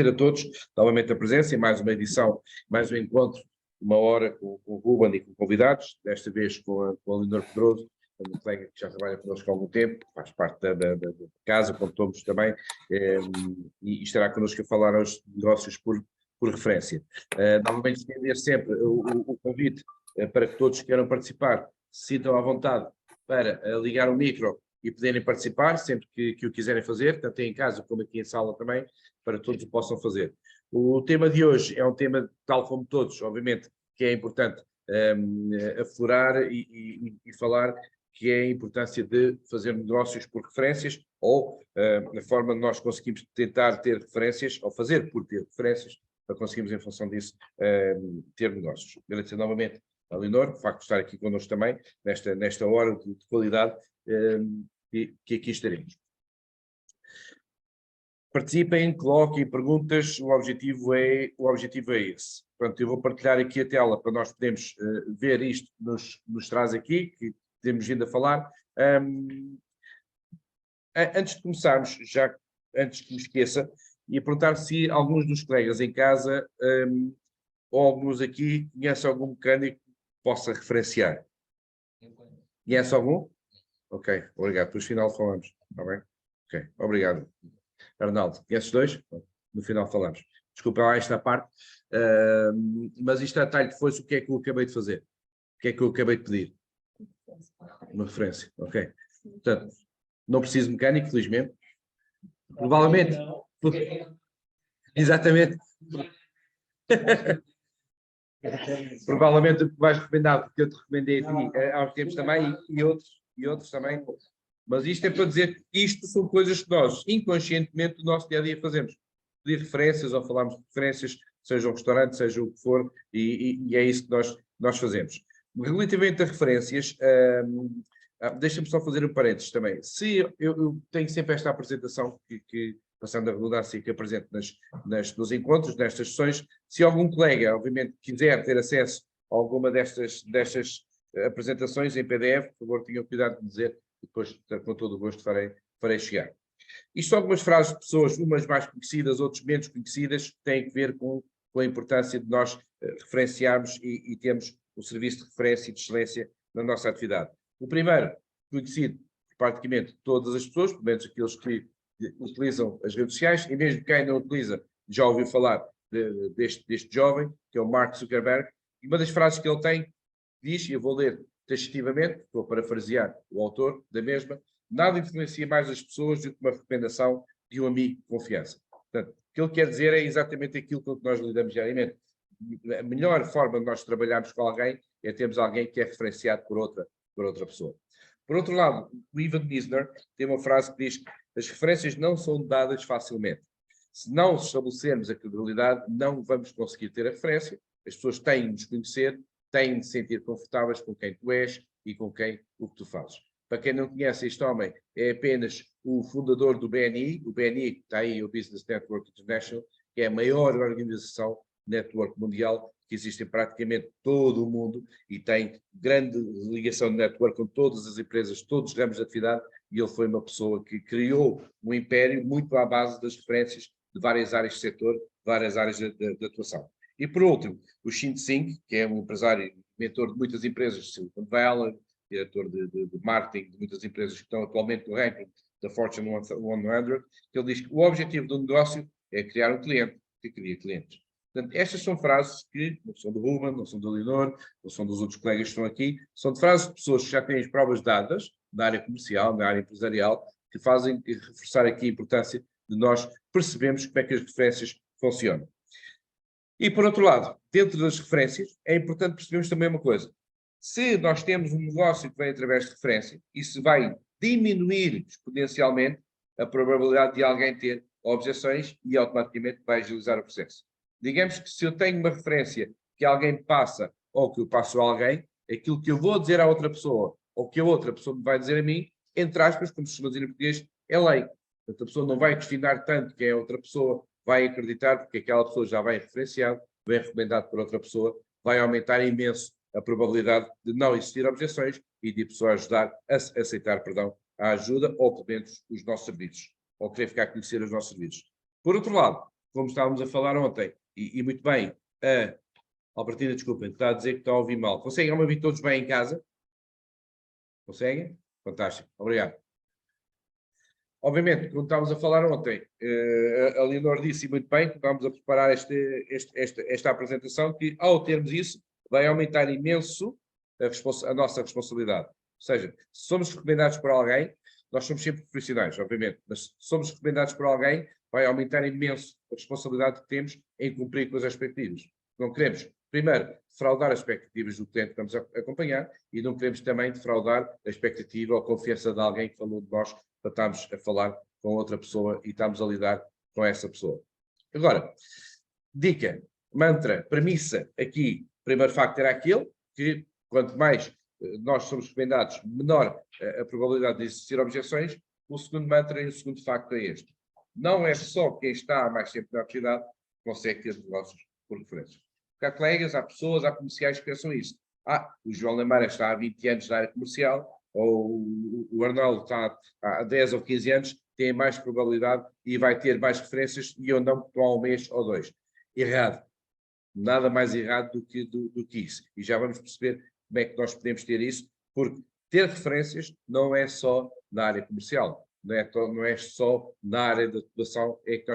A todos, novamente a presença em mais uma edição, mais um encontro, uma hora com o Ruben e com convidados, desta vez com a Leonor Pedroso, uma colega que já trabalha connosco há algum tempo, faz parte da casa, como todos também, e estará connosco a falar aos negócios por referência. Novamente estender sempre o convite para que todos que queiram participar se sintam à vontade para ligar o micro e poderem participar sempre que o quiserem fazer, tanto em casa como aqui em sala também, para todos o possam fazer. O tema de hoje é um tema, tal como todos, obviamente, que é importante aflorar e falar, que é a importância de fazer negócios por referências ou a forma de nós conseguimos tentar ter referências, ou fazer por ter referências, para conseguirmos, em função disso, ter negócios. Agradecer novamente a Leonor, o facto de estar aqui connosco também, nesta hora de qualidade, que aqui estaremos. Participem, coloquem perguntas, o objetivo é esse. Portanto, eu vou partilhar aqui a tela para nós podermos ver isto que nos traz aqui, que temos vindo a falar. Antes de começarmos, antes que me esqueça, ia perguntar se alguns dos colegas em casa, ou alguns aqui, conhecem algum mecânico que possa referenciar. Conhece algum? Ok, obrigado. Depois, no final, falamos. Está bem? Ok, obrigado. Arnaldo, conheces dois? No final falamos. Desculpa lá esta parte, mas isto a talho de foice, o que é que eu acabei de fazer? O que é que eu acabei de pedir? Uma referência, ok. Portanto, não preciso de mecânico, felizmente. Provavelmente. Exatamente. Provavelmente o que vais recomendar, porque eu te recomendei a ti há uns tempos também, e outros também. Mas isto é para dizer que isto são coisas que nós, inconscientemente, no nosso dia-a-dia fazemos. Pedir referências ou falarmos de referências, seja um restaurante, seja o que for, e é isso que nós fazemos. Relativamente a referências, deixa-me só fazer um parênteses também. Se eu tenho sempre esta apresentação, que passando a redundância, que apresento nos encontros, nestas sessões, se algum colega, obviamente, quiser ter acesso a alguma destas apresentações em PDF, por favor, tenham cuidado de dizer, e depois, com todo o gosto, farei chegar. Isto são algumas frases de pessoas, umas mais conhecidas, outras menos conhecidas, que têm a ver com a importância de nós referenciarmos e termos um serviço de referência e de excelência na nossa atividade. O primeiro, conhecido por praticamente todas as pessoas, pelo menos aqueles que utilizam as redes sociais, e mesmo quem não utiliza, já ouviu falar deste jovem, que é o Mark Zuckerberg, e uma das frases que ele tem diz, e eu vou ler taxativamente, estou a parafrasear o autor da mesma: nada influencia mais as pessoas do que uma recomendação de um amigo de confiança. Portanto, o que ele quer dizer é exatamente aquilo com que nós lidamos diariamente. A melhor forma de nós trabalharmos com alguém é termos alguém que é referenciado por outra pessoa. Por outro lado, o Ivan Misner tem uma frase que diz que as referências não são dadas facilmente. Se não estabelecermos a credibilidade, não vamos conseguir ter a referência. As pessoas têm de nos conhecer, têm de se sentir confortáveis com quem tu és e com o que tu fazes. Para quem não conhece, este homem é apenas o fundador do BNI. O BNI, que está aí, o Business Network International, que é a maior organização network mundial que existe em praticamente todo o mundo e tem grande ligação de network com todas as empresas, todos os ramos de atividade, e ele foi uma pessoa que criou um império muito à base das referências de várias áreas de setor, várias áreas de atuação. E por último, o Shin Singh, que é um empresário, mentor de muitas empresas, Silicon Valley, diretor de marketing de muitas empresas que estão atualmente no ranking da Fortune 100, que ele diz que o objetivo do negócio é criar um cliente que cria clientes. Portanto, estas são frases que não são do Ruben, não são do Leonor, não são dos outros colegas que estão aqui, são de frases de pessoas que já têm as provas dadas na área comercial, na área empresarial, que fazem reforçar aqui a importância de nós percebermos como é que as referências funcionam. E, por outro lado, dentro das referências, é importante percebermos também uma coisa. Se nós temos um negócio que vem através de referência, isso vai diminuir exponencialmente a probabilidade de alguém ter objeções e automaticamente vai agilizar o processo. Digamos que se eu tenho uma referência que alguém passa ou que eu passo a alguém, aquilo que eu vou dizer à outra pessoa ou que a outra pessoa me vai dizer a mim, entre aspas, como se chama dizer em português, é lei. Portanto, a pessoa não vai questionar tanto quem é a outra pessoa, vai acreditar porque aquela pessoa já vem referenciado, vem recomendado por outra pessoa, vai aumentar imenso a probabilidade de não existir objeções e de a pessoa ajudar a aceitar, a ajuda ou, pelo menos, os nossos serviços, ou querer ficar a conhecer os nossos serviços. Por outro lado, como estávamos a falar ontem, e muito bem, Albertina, desculpem, está a dizer que está a ouvir mal. Conseguem me ouvir todos bem em casa? Conseguem? Fantástico, obrigado. Obviamente, como estávamos a falar ontem, a Leonor disse muito bem que estávamos a preparar esta apresentação, que ao termos isso, vai aumentar imenso a nossa responsabilidade. Ou seja, se somos recomendados por alguém, nós somos sempre profissionais, obviamente, mas se somos recomendados por alguém, vai aumentar imenso a responsabilidade que temos em cumprir com as expectativas. Não queremos, primeiro, defraudar as expectativas do cliente que estamos a acompanhar e não queremos também defraudar a expectativa ou a confiança de alguém que falou de nós para estarmos a falar com outra pessoa e estamos a lidar com essa pessoa. Agora, dica, mantra, premissa, aqui, o primeiro facto era aquele, que quanto mais nós somos recomendados, menor a probabilidade de existir objeções. O segundo mantra e o segundo facto é este. Não é só quem está há mais tempo na atividade que consegue ter negócios por referência. Porque há colegas, há pessoas, há comerciais que pensam isso. O João Lamara está há 20 anos na área comercial, ou o Arnaldo está há 10 ou 15 anos, tem mais probabilidade e vai ter mais referências e eu não estou há um mês ou dois. Errado. Nada mais errado do que isso. E já vamos perceber como é que nós podemos ter isso, porque ter referências não é só na área comercial, não é só na área da atuação em que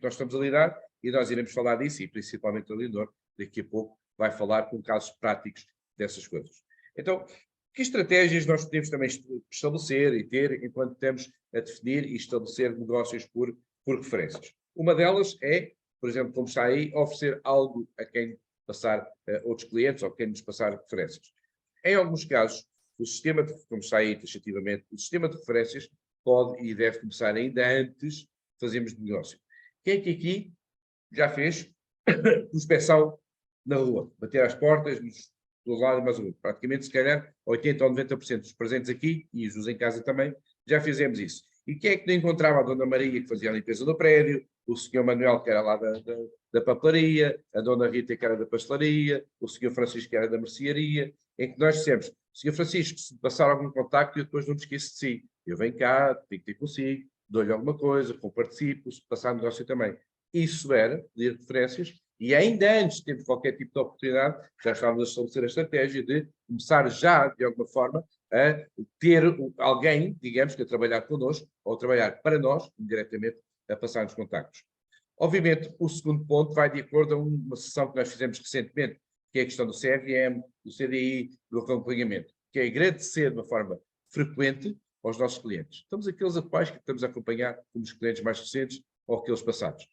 nós estamos a lidar, e nós iremos falar disso, e principalmente a Leonor, daqui a pouco, vai falar com casos práticos dessas coisas. Então, que estratégias nós podemos também estabelecer e ter enquanto estamos a definir e estabelecer negócios por referências? Uma delas é, por exemplo, como está aí, oferecer algo a quem passar outros clientes ou quem nos passar referências. Em alguns casos, o sistema, como está aí taxativamente, o sistema de referências pode e deve começar ainda antes de fazermos negócio. Quem é que aqui já fez prospecção na rua? Bater às portas, dos lados, mais ou menos. Praticamente, se calhar, 80% ou 90% dos presentes aqui, e os em casa também, já fizemos isso. E quem é que não encontrava a Dona Maria, que fazia a limpeza do prédio, o senhor Manuel, que era lá da papelaria, a Dona Rita, que era da pastelaria, o senhor Francisco, que era da mercearia, em que nós dissemos, senhor Francisco, se passar algum contacto, eu depois não me esqueço de si. Eu venho cá, tenho que ter consigo, dou-lhe alguma coisa, compartilho, se passar negócio também. Isso era pedir referências, e ainda antes de termos qualquer tipo de oportunidade, já estávamos a estabelecer a estratégia de começar já, de alguma forma, a ter alguém, digamos, que a trabalhar connosco, ou a trabalhar para nós, diretamente, a passar-nos contactos. Obviamente, o segundo ponto vai de acordo a uma sessão que nós fizemos recentemente, que é a questão do CRM, do CDI, do acompanhamento, que é agradecer de uma forma frequente aos nossos clientes. Estamos aqueles atuais que estamos a acompanhar como os clientes mais recentes ou aqueles passados.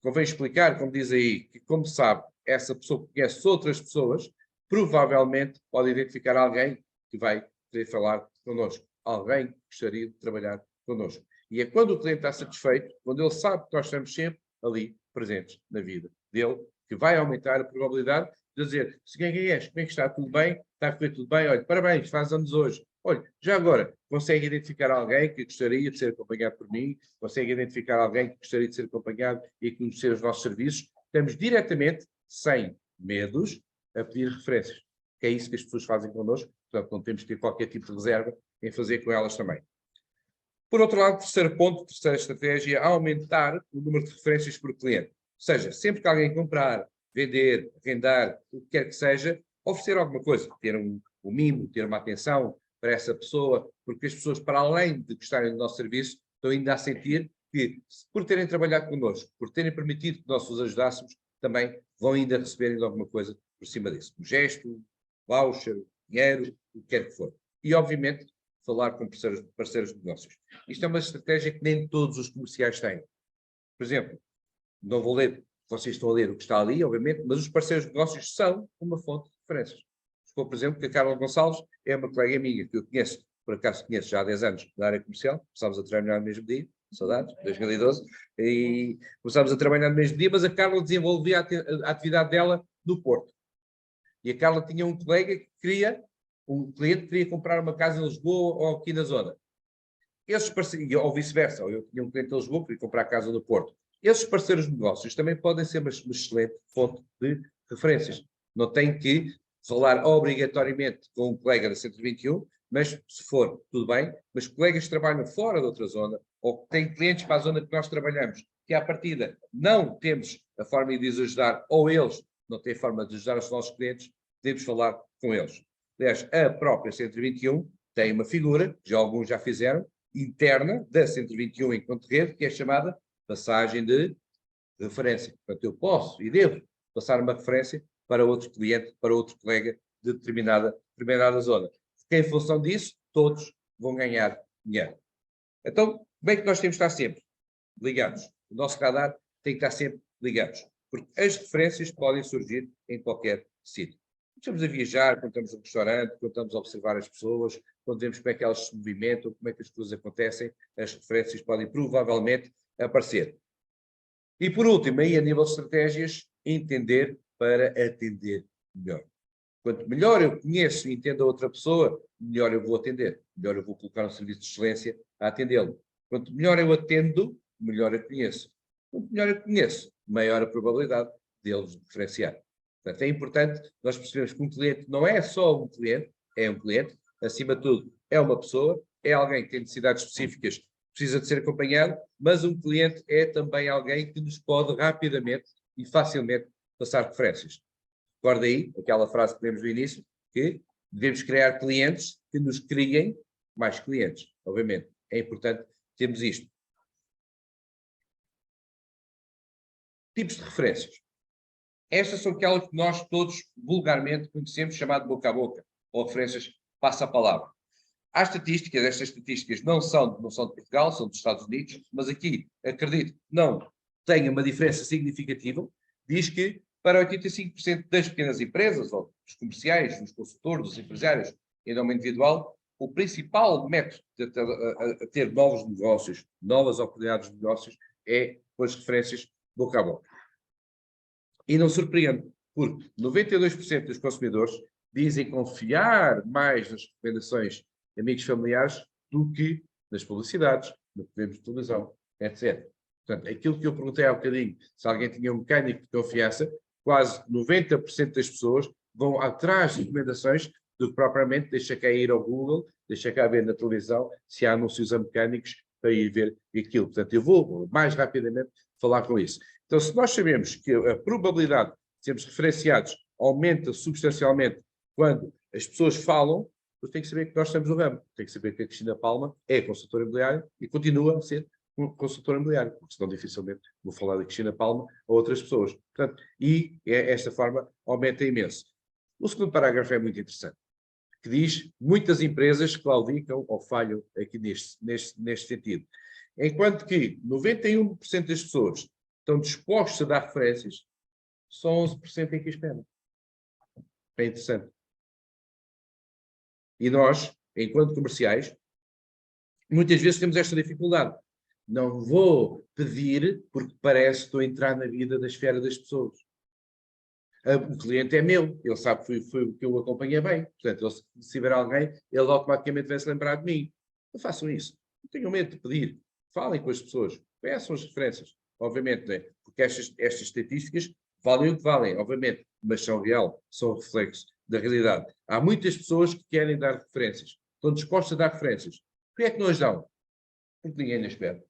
Convém explicar, como diz aí, que como sabe, essa pessoa que conhece outras pessoas, provavelmente pode identificar alguém que vai querer falar connosco. Alguém que gostaria de trabalhar connosco. E é quando o cliente está satisfeito, quando ele sabe que nós estamos sempre ali presentes na vida dele, que vai aumentar a probabilidade de dizer, se quem és, como é que está? Tudo bem? Está a correr tudo bem? Olha, parabéns, faz anos hoje. Olha, já agora, consegue identificar alguém que gostaria de ser acompanhado por mim? Consegue identificar alguém que gostaria de ser acompanhado e conhecer os nossos serviços? Estamos diretamente, sem medos, a pedir referências. Que é isso que as pessoas fazem connosco, portanto não temos que ter qualquer tipo de reserva em fazer com elas também. Por outro lado, terceiro ponto, terceira estratégia, aumentar o número de referências por cliente. Ou seja, sempre que alguém comprar, vender, arrendar, o que quer que seja, oferecer alguma coisa, ter um mimo, ter uma atenção para essa pessoa, porque as pessoas, para além de gostarem do nosso serviço, estão ainda a sentir que, por terem trabalhado connosco, por terem permitido que nós os ajudássemos, também vão ainda receberem alguma coisa por cima disso. Um gesto, voucher, dinheiro, o que quer que for. E, obviamente, falar com parceiros de negócios. Isto é uma estratégia que nem todos os comerciais têm. Por exemplo, não vou ler, vocês estão a ler o que está ali, obviamente, mas os parceiros de negócios são uma fonte de referências. Por exemplo, que a Carla Gonçalves é uma colega minha que eu conheço, por acaso conheço já há 10 anos na área comercial, começámos a trabalhar no mesmo dia, saudades, 2012, e começámos a trabalhar no mesmo dia, mas a Carla desenvolvia a atividade dela no Porto. E a Carla tinha um colega que queria, um cliente que queria comprar uma casa em Lisboa ou aqui na zona. Esses parceiros, ou vice-versa, ou eu tinha um cliente em Lisboa que queria comprar a casa no Porto. Esses parceiros de negócios também podem ser uma excelente fonte de referências. Não tem que falar obrigatoriamente com um colega da 121, mas se for, tudo bem, mas colegas que trabalham fora de outra zona, ou que têm clientes para a zona que nós trabalhamos, que à partida não temos a forma de os ajudar, ou eles não têm forma de ajudar os nossos clientes, devemos falar com eles. Aliás, a própria 121 tem uma figura, que já alguns já fizeram, interna da 121 enquanto rede, que é chamada passagem de referência. Portanto, eu posso e devo passar uma referência para outro cliente, para outro colega de determinada zona. Porque em função disso, todos vão ganhar dinheiro. Então, como é que nós temos de estar sempre ligados? O nosso radar tem que estar sempre ligados. Porque as referências podem surgir em qualquer sítio. Estamos a viajar, quando estamos no restaurante, quando estamos a observar as pessoas, quando vemos como é que elas se movimentam, como é que as coisas acontecem, as referências podem provavelmente aparecer. E por último, aí a nível de estratégias, entender para atender melhor. Quanto melhor eu conheço e entendo a outra pessoa, melhor eu vou atender. Melhor eu vou colocar um serviço de excelência a atendê-lo. Quanto melhor eu atendo, melhor eu conheço. Quanto melhor eu conheço, maior a probabilidade deles diferenciar. Portanto, é importante nós percebermos que um cliente não é só um cliente, é um cliente, acima de tudo, é uma pessoa, é alguém que tem necessidades específicas, precisa de ser acompanhado, mas um cliente é também alguém que nos pode rapidamente e facilmente passar referências. Recorda aí aquela frase que lemos no início, que devemos criar clientes que nos criem mais clientes. Obviamente, é importante termos isto. Tipos de referências. Estas são aquelas que nós todos vulgarmente conhecemos, chamado boca a boca, ou referências passa a palavra. Há estatísticas, estas estatísticas não são de Portugal, são dos Estados Unidos, mas aqui, acredito, não tenha uma diferença significativa. Diz que para 85% das pequenas empresas, ou dos comerciais, dos consultores, dos empresários em nome individual, o principal método de ter novos negócios, novas oportunidades de negócios, é com as referências boca a boca. E não surpreende, porque 92% dos consumidores dizem confiar mais nas recomendações de amigos familiares do que nas publicidades, no que vemos de televisão, etc. Portanto, aquilo que eu perguntei há um bocadinho, se alguém tinha um mecânico de confiança, quase 90% das pessoas vão atrás de recomendações do que propriamente deixa cá ir ao Google, deixa cá ver na televisão se há anúncios a mecânicos para ir ver aquilo. Portanto, eu vou mais rapidamente falar com isso. Então, se nós sabemos que a probabilidade de sermos referenciados aumenta substancialmente quando as pessoas falam, eu tenho que saber que nós estamos no ramo. Tenho que saber que a Cristina Palma é consultora imobiliária e continua a ser consultora imobiliária, porque senão dificilmente vou falar da Cristina Palma a outras pessoas. Portanto, e esta forma aumenta imenso. O segundo parágrafo é muito interessante, que diz muitas empresas claudicam ou falham aqui neste sentido. Enquanto que 91% das pessoas estão dispostos a dar referências, só 11% é que esperam. É interessante. E nós, enquanto comerciais, muitas vezes temos esta dificuldade. Não vou pedir porque parece que estou a entrar na vida da esfera das pessoas. O cliente é meu, ele sabe que foi o que eu acompanhei bem. Portanto, se tiver alguém, ele automaticamente vai se lembrar de mim. Não façam isso. Não tenham medo de pedir. Falem com as pessoas. Peçam as referências. Obviamente, né? Porque estas estatísticas valem o que valem, obviamente, mas são real, são reflexo da realidade. Há muitas pessoas que querem dar referências, estão dispostas a dar referências. Por que é que não as dão? Porque ninguém as pede.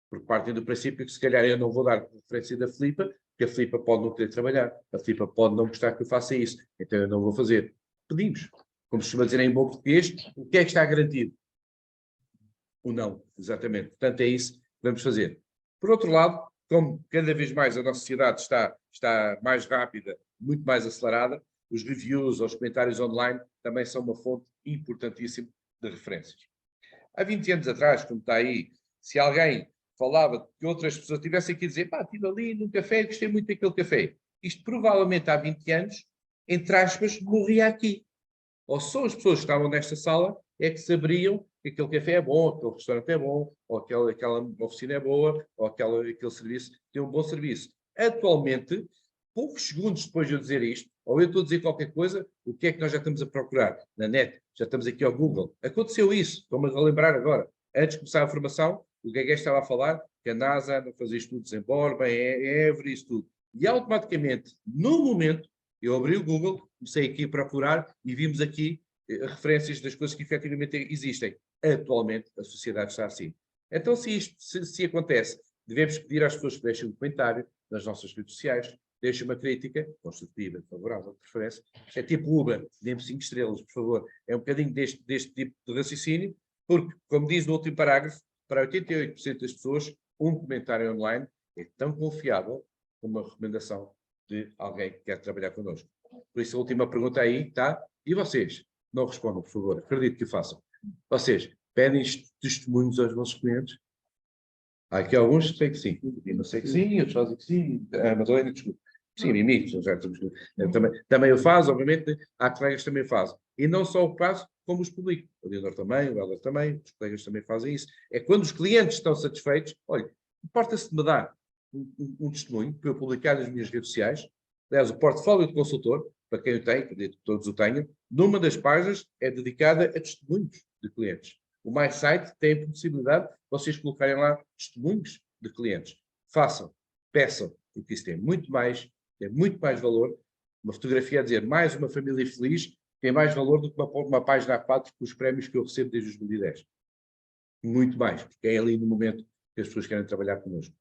Porque partem do princípio que se calhar eu não vou dar referência da Filipa, porque a Filipa pode não querer trabalhar, a Filipa pode não gostar que eu faça isso, então eu não vou fazer. Pedimos. Como se costuma dizer em bom português, o que é que está garantido? O não, exatamente. Portanto, é isso que vamos fazer. Por outro lado, como cada vez mais a nossa sociedade está mais rápida, muito mais acelerada, os reviews, os comentários online também são uma fonte importantíssima de referências. Há 20 anos atrás, como está aí, se alguém falava que outras pessoas tivessem aqui a dizer, pá, estive ali num café, gostei muito daquele café. Isto provavelmente há 20 anos, entre aspas, morria aqui. Ou só as pessoas que estavam nesta sala é que saberiam que aquele café é bom, aquele restaurante é bom, ou aquela oficina é boa, ou aquele serviço tem um bom serviço. Atualmente, poucos segundos depois de eu dizer isto, ou eu estou a dizer qualquer coisa, o que é que nós já estamos a procurar? Na net, já estamos aqui ao Google. Aconteceu isso, estou-me a lembrar agora. Antes de começar a formação, o Gagué estava a falar que a NASA anda a fazer estudos em Borba, em Évora, isso tudo. E automaticamente, no momento, eu abri o Google, comecei aqui a procurar e vimos aqui referências das coisas que efetivamente existem. Atualmente, a sociedade está assim. Então, se isto se acontece devemos pedir às pessoas que deixem um comentário nas nossas redes sociais, deixem uma crítica, construtiva, favorável, de preferência. Isto é tipo Uber, dê-me 5 estrelas, por favor. É um bocadinho deste tipo de raciocínio, porque, como diz no último parágrafo, para 88% das pessoas, um comentário online é tão confiável como uma recomendação de alguém que quer trabalhar connosco. Por isso, a última pergunta aí está. E vocês? Não respondam, por favor. Acredito que o façam. Vocês pedem testemunhos aos vossos clientes? Há aqui alguns que sei que sim. E não sei que sim, outros fazem que sim. A Madalena, desculpa. Sim, mimitos, já estamos. Também eu faço, obviamente. Há colegas que também fazem. E não só o faço, como os publico. O Leonor também, o Helder também, os colegas também fazem isso. É quando os clientes estão satisfeitos, olha, importa-se de me dar um testemunho para eu publicar nas minhas redes sociais. Aliás, o portfólio de consultor, para quem eu tenho, acredito que todos o tenham, numa das páginas é dedicada a testemunhos de clientes. O My Site tem a possibilidade de vocês colocarem lá testemunhos de clientes. Façam, peçam, porque isso tem muito mais valor. Uma fotografia a dizer mais uma família feliz tem mais valor do que uma página A4 com os prémios que eu recebo desde 2010. Muito mais, porque é ali no momento que as pessoas querem trabalhar connosco.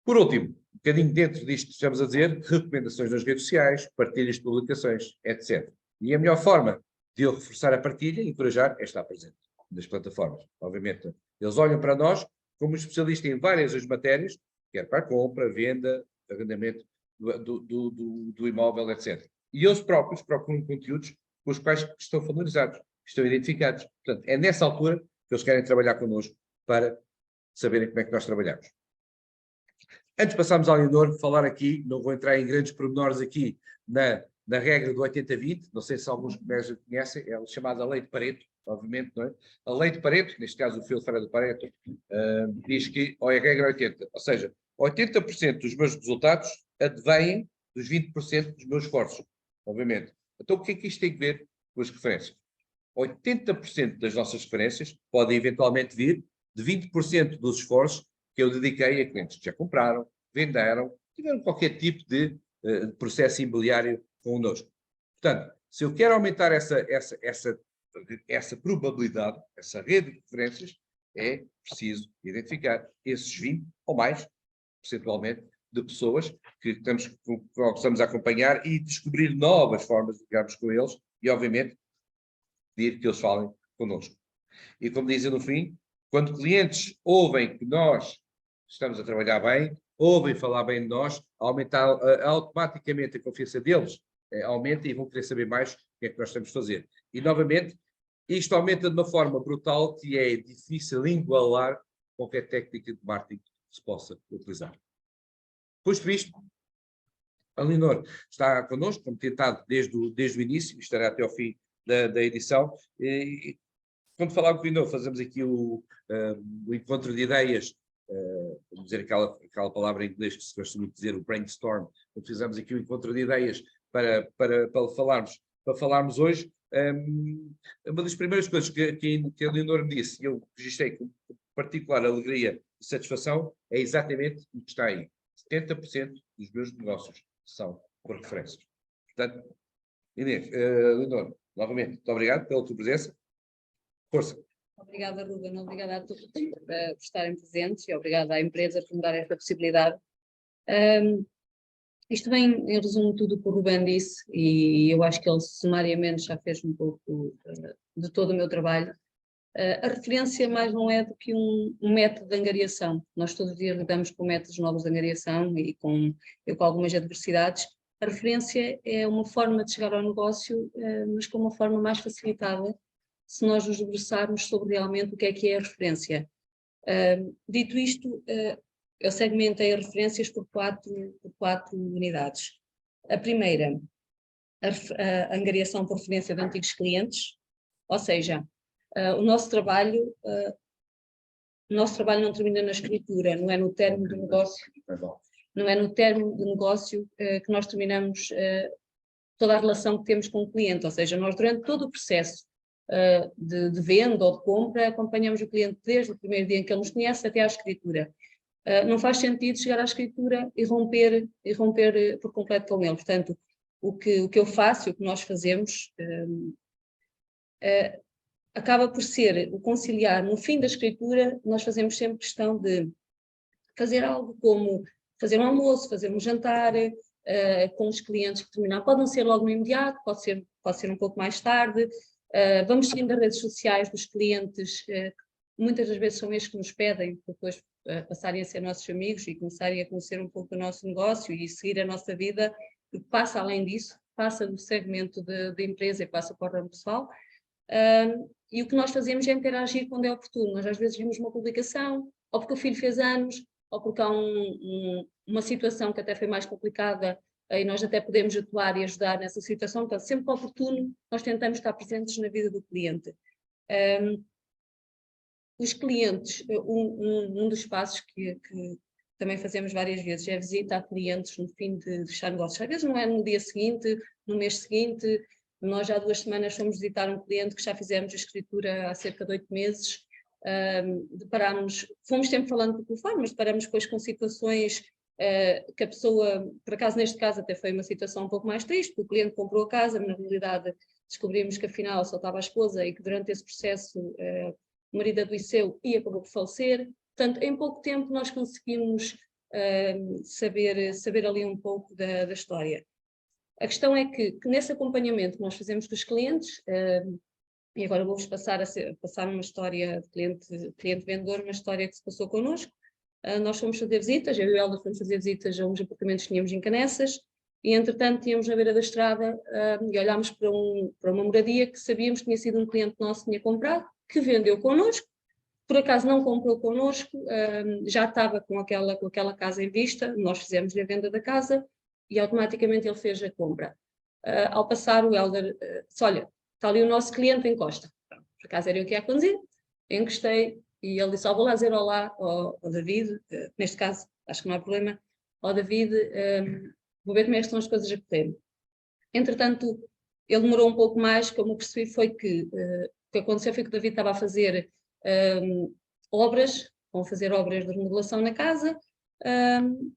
Por último, um bocadinho dentro disto que estamos a dizer, recomendações nas redes sociais, partilhas de publicações, etc. E a melhor forma de eu reforçar a partilha e encorajar é estar presente nas plataformas. Obviamente, eles olham para nós como especialista em várias das matérias, quer para a compra, venda, arrendamento do imóvel, etc. E eles próprios procuram conteúdos com os quais estão familiarizados, estão identificados. Portanto, é nessa altura que eles querem trabalhar connosco para saberem como é que nós trabalhamos. Antes de passarmos ao Leonor, falar aqui, não vou entrar em grandes pormenores aqui na regra do 80-20, não sei se alguns conhecem, é a chamada lei de Pareto, obviamente, não é? A lei de Pareto, neste caso o filtro de Pareto, diz que ou é a regra 80, ou seja, 80% dos meus resultados advêm dos 20% dos meus esforços, obviamente. Então o que é que isto tem a ver com as referências? 80% das nossas referências podem eventualmente vir de 20% dos esforços que eu dediquei a clientes que já compraram, venderam, tiveram qualquer tipo de processo imobiliário connosco. Portanto, se eu quero aumentar essa probabilidade, essa rede de referências, é preciso identificar esses 20 ou mais, percentualmente, de pessoas que estamos a acompanhar e descobrir novas formas de ligarmos com eles e, obviamente, pedir que eles falem connosco. E como dizem no fim, quando clientes ouvem que nós estamos a trabalhar bem, ouvem falar bem de nós, aumentar automaticamente a confiança deles, aumenta e vão querer saber mais o que é que nós estamos a fazer. E, novamente, isto aumenta de uma forma brutal que é difícil igualar qualquer técnica de marketing que se possa utilizar. Posto isto, a Leonor está connosco, como tentado desde o início, estará até ao fim da edição. E, quando falava com o Leonor, fazemos aqui o encontro de ideias, vamos dizer aquela palavra em inglês que se gosta muito de dizer, o brainstorm, quando fizemos aqui o encontro de ideias para falarmos hoje, uma das primeiras coisas que a Leonor me disse, e eu registrei com particular alegria e satisfação, é exatamente o que está aí. 70% dos meus negócios são por referências. Portanto, Inês, Leonor, novamente, muito obrigado pela tua presença. Força. Obrigada, Ruben. Obrigada a todos por estarem presentes e obrigada à empresa por me dar esta possibilidade. Isto vem, em resumo, tudo o que o Ruben disse e eu acho que ele sumariamente já fez um pouco de todo o meu trabalho. A referência mais não é do que um método de angariação. Nós todos os dias lidamos com métodos novos de angariação e com algumas adversidades. A referência é uma forma de chegar ao negócio, mas com uma forma mais facilitada, se nós nos debruçarmos sobre realmente o que é a referência. Dito isto, eu segmentei as referências por quatro unidades. A primeira, a angariação por referência de antigos clientes, ou seja, o nosso trabalho não termina na escritura, não é no término do negócio, não é no término do negócio que nós terminamos toda a relação que temos com o cliente, ou seja, nós durante todo o processo de venda ou de compra acompanhamos o cliente desde o primeiro dia em que ele nos conhece até à escritura. Não faz sentido chegar à escritura e romper por completo com ele. Portanto, o que eu faço, o que nós fazemos, acaba por ser o conciliar. No fim da escritura, nós fazemos sempre questão de fazer algo como fazer um almoço, fazer um jantar com os clientes que terminam. Pode não ser logo no imediato, pode ser um pouco mais tarde. Vamos seguindo as redes sociais dos clientes, muitas das vezes são estes que nos pedem depois passarem a ser nossos amigos e começarem a conhecer um pouco o nosso negócio e seguir a nossa vida, que passa além disso, passa do segmento de empresa e passa para o ramo pessoal. E o que nós fazemos é interagir quando é oportuno. Nós às vezes vimos uma publicação, ou porque o filho fez anos, ou porque há uma situação que até foi mais complicada e nós até podemos atuar e ajudar nessa situação. Então, sempre que oportuno, nós tentamos estar presentes na vida do cliente. Os clientes, um dos passos que também fazemos várias vezes é a visita a clientes no fim de fechar negócios. Às vezes não é no dia seguinte, no mês seguinte. Nós já há 2 semanas fomos visitar um cliente que já fizemos a escritura há cerca de 8 meses. Fomos sempre falando por telefone, mas deparamos depois com situações que a pessoa, por acaso neste caso até foi uma situação um pouco mais triste, porque o cliente comprou a casa, mas na realidade descobrimos que afinal só estava a esposa e que durante esse processo o marido adoeceu e acabou por falecer. Portanto, em pouco tempo nós conseguimos saber ali um pouco da história. A questão é que nesse acompanhamento que nós fazemos com os clientes, e agora vou-vos passar uma história de cliente-vendedor, uma história que se passou connosco. Nós fomos fazer visitas, eu e o Helder fomos fazer visitas a uns apartamentos que tínhamos em Canessas, e entretanto tínhamos na beira da estrada e olhámos para uma moradia que sabíamos que tinha sido um cliente nosso que tinha comprado, que vendeu connosco, por acaso não comprou connosco, já estava com aquela casa em vista, nós fizemos a venda da casa e automaticamente ele fez a compra. Ao passar o Helder disse, olha, está ali o nosso cliente, encosta. Por acaso era eu que ia conduzir, encostei e ele disse, vou lá dizer olá ao David, neste caso acho que não há problema, ao David, vou ver como é que estão as coisas a correr. Entretanto, ele demorou um pouco mais, como eu percebi foi que o que aconteceu foi que o David estava a fazer obras, vão fazer obras de remodelação na casa,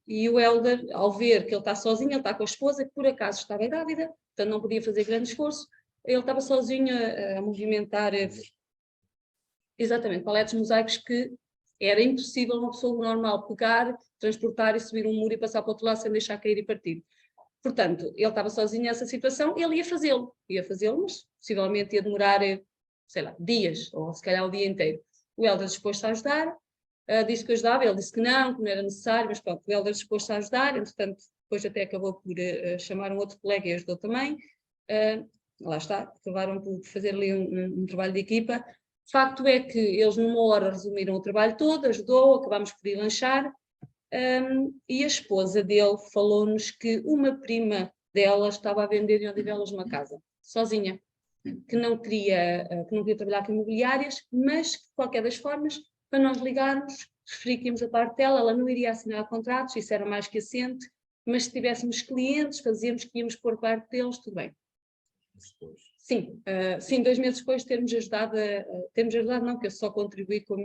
e o Helder, ao ver que ele está sozinho, ele está com a esposa, que por acaso estava grávida, portanto não podia fazer grande esforço, ele estava sozinho a movimentar, exatamente, paletes mosaicos que era impossível uma pessoa normal pegar, transportar e subir um muro e passar para o outro lado sem deixar cair e partir. Portanto, ele estava sozinho nessa situação, ele ia fazê-lo, mas possivelmente ia demorar, sei lá, dias, ou se calhar o dia inteiro. O Helder disposto a ajudar, disse que ajudava, ele disse que não era necessário, mas pronto, o Helder disposto a ajudar, entretanto, depois até acabou por chamar um outro colega e ajudou também. Lá está, acabaram por fazer ali um trabalho de equipa. O facto é que eles numa hora resumiram o trabalho todo, ajudou, acabámos por ir lanchar, e a esposa dele falou-nos que uma prima dela estava a vender em Odivelas uma casa, sozinha, que não queria trabalhar com imobiliárias, mas de qualquer das formas, para nós ligarmos, referi que íamos a parte dela, ela não iria assinar contratos, isso era mais que assente, mas se tivéssemos clientes, fazíamos que íamos pôr parte deles, tudo bem. Sim, 2 meses depois termos ajudado não, que eu só contribuí com a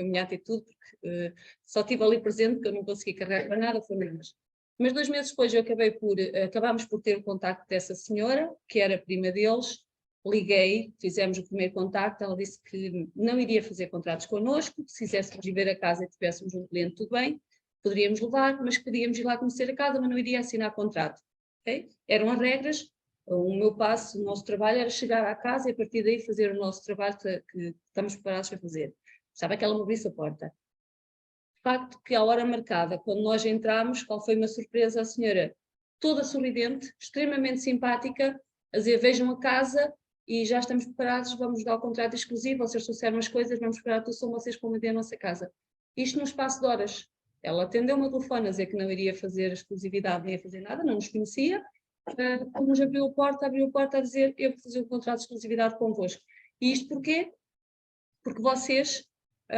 minha atitude, porque só estive ali presente, que eu não consegui carregar para nada, foi menos. Mas 2 meses depois acabámos por ter o contacto dessa senhora, que era prima deles, liguei, fizemos o primeiro contacto, ela disse que não iria fazer contratos connosco, que se quiséssemos ir ver a casa e tivéssemos um cliente, tudo bem, poderíamos levar, mas que podíamos ir lá conhecer a casa, mas não iria assinar contrato. Okay? Eram as regras. O nosso trabalho era chegar à casa e a partir daí fazer o nosso trabalho que estamos preparados para fazer. Sabe que ela me abrisse a porta. De facto que à hora marcada, quando nós entramos, qual foi uma surpresa? A senhora toda sorridente, extremamente simpática, a dizer, vejam a casa e já estamos preparados, vamos dar o contrato exclusivo, vocês trouxeram as coisas, vamos esperar tudo, são vocês que vão vender a nossa casa. Isto num espaço de horas. Ela atendeu-me o telefone a dizer que não iria fazer exclusividade, nem ia fazer nada, não nos conhecia. Quando nos abriu a porta a dizer, eu vou fazer um contrato de exclusividade convosco. E isto porquê? Porque vocês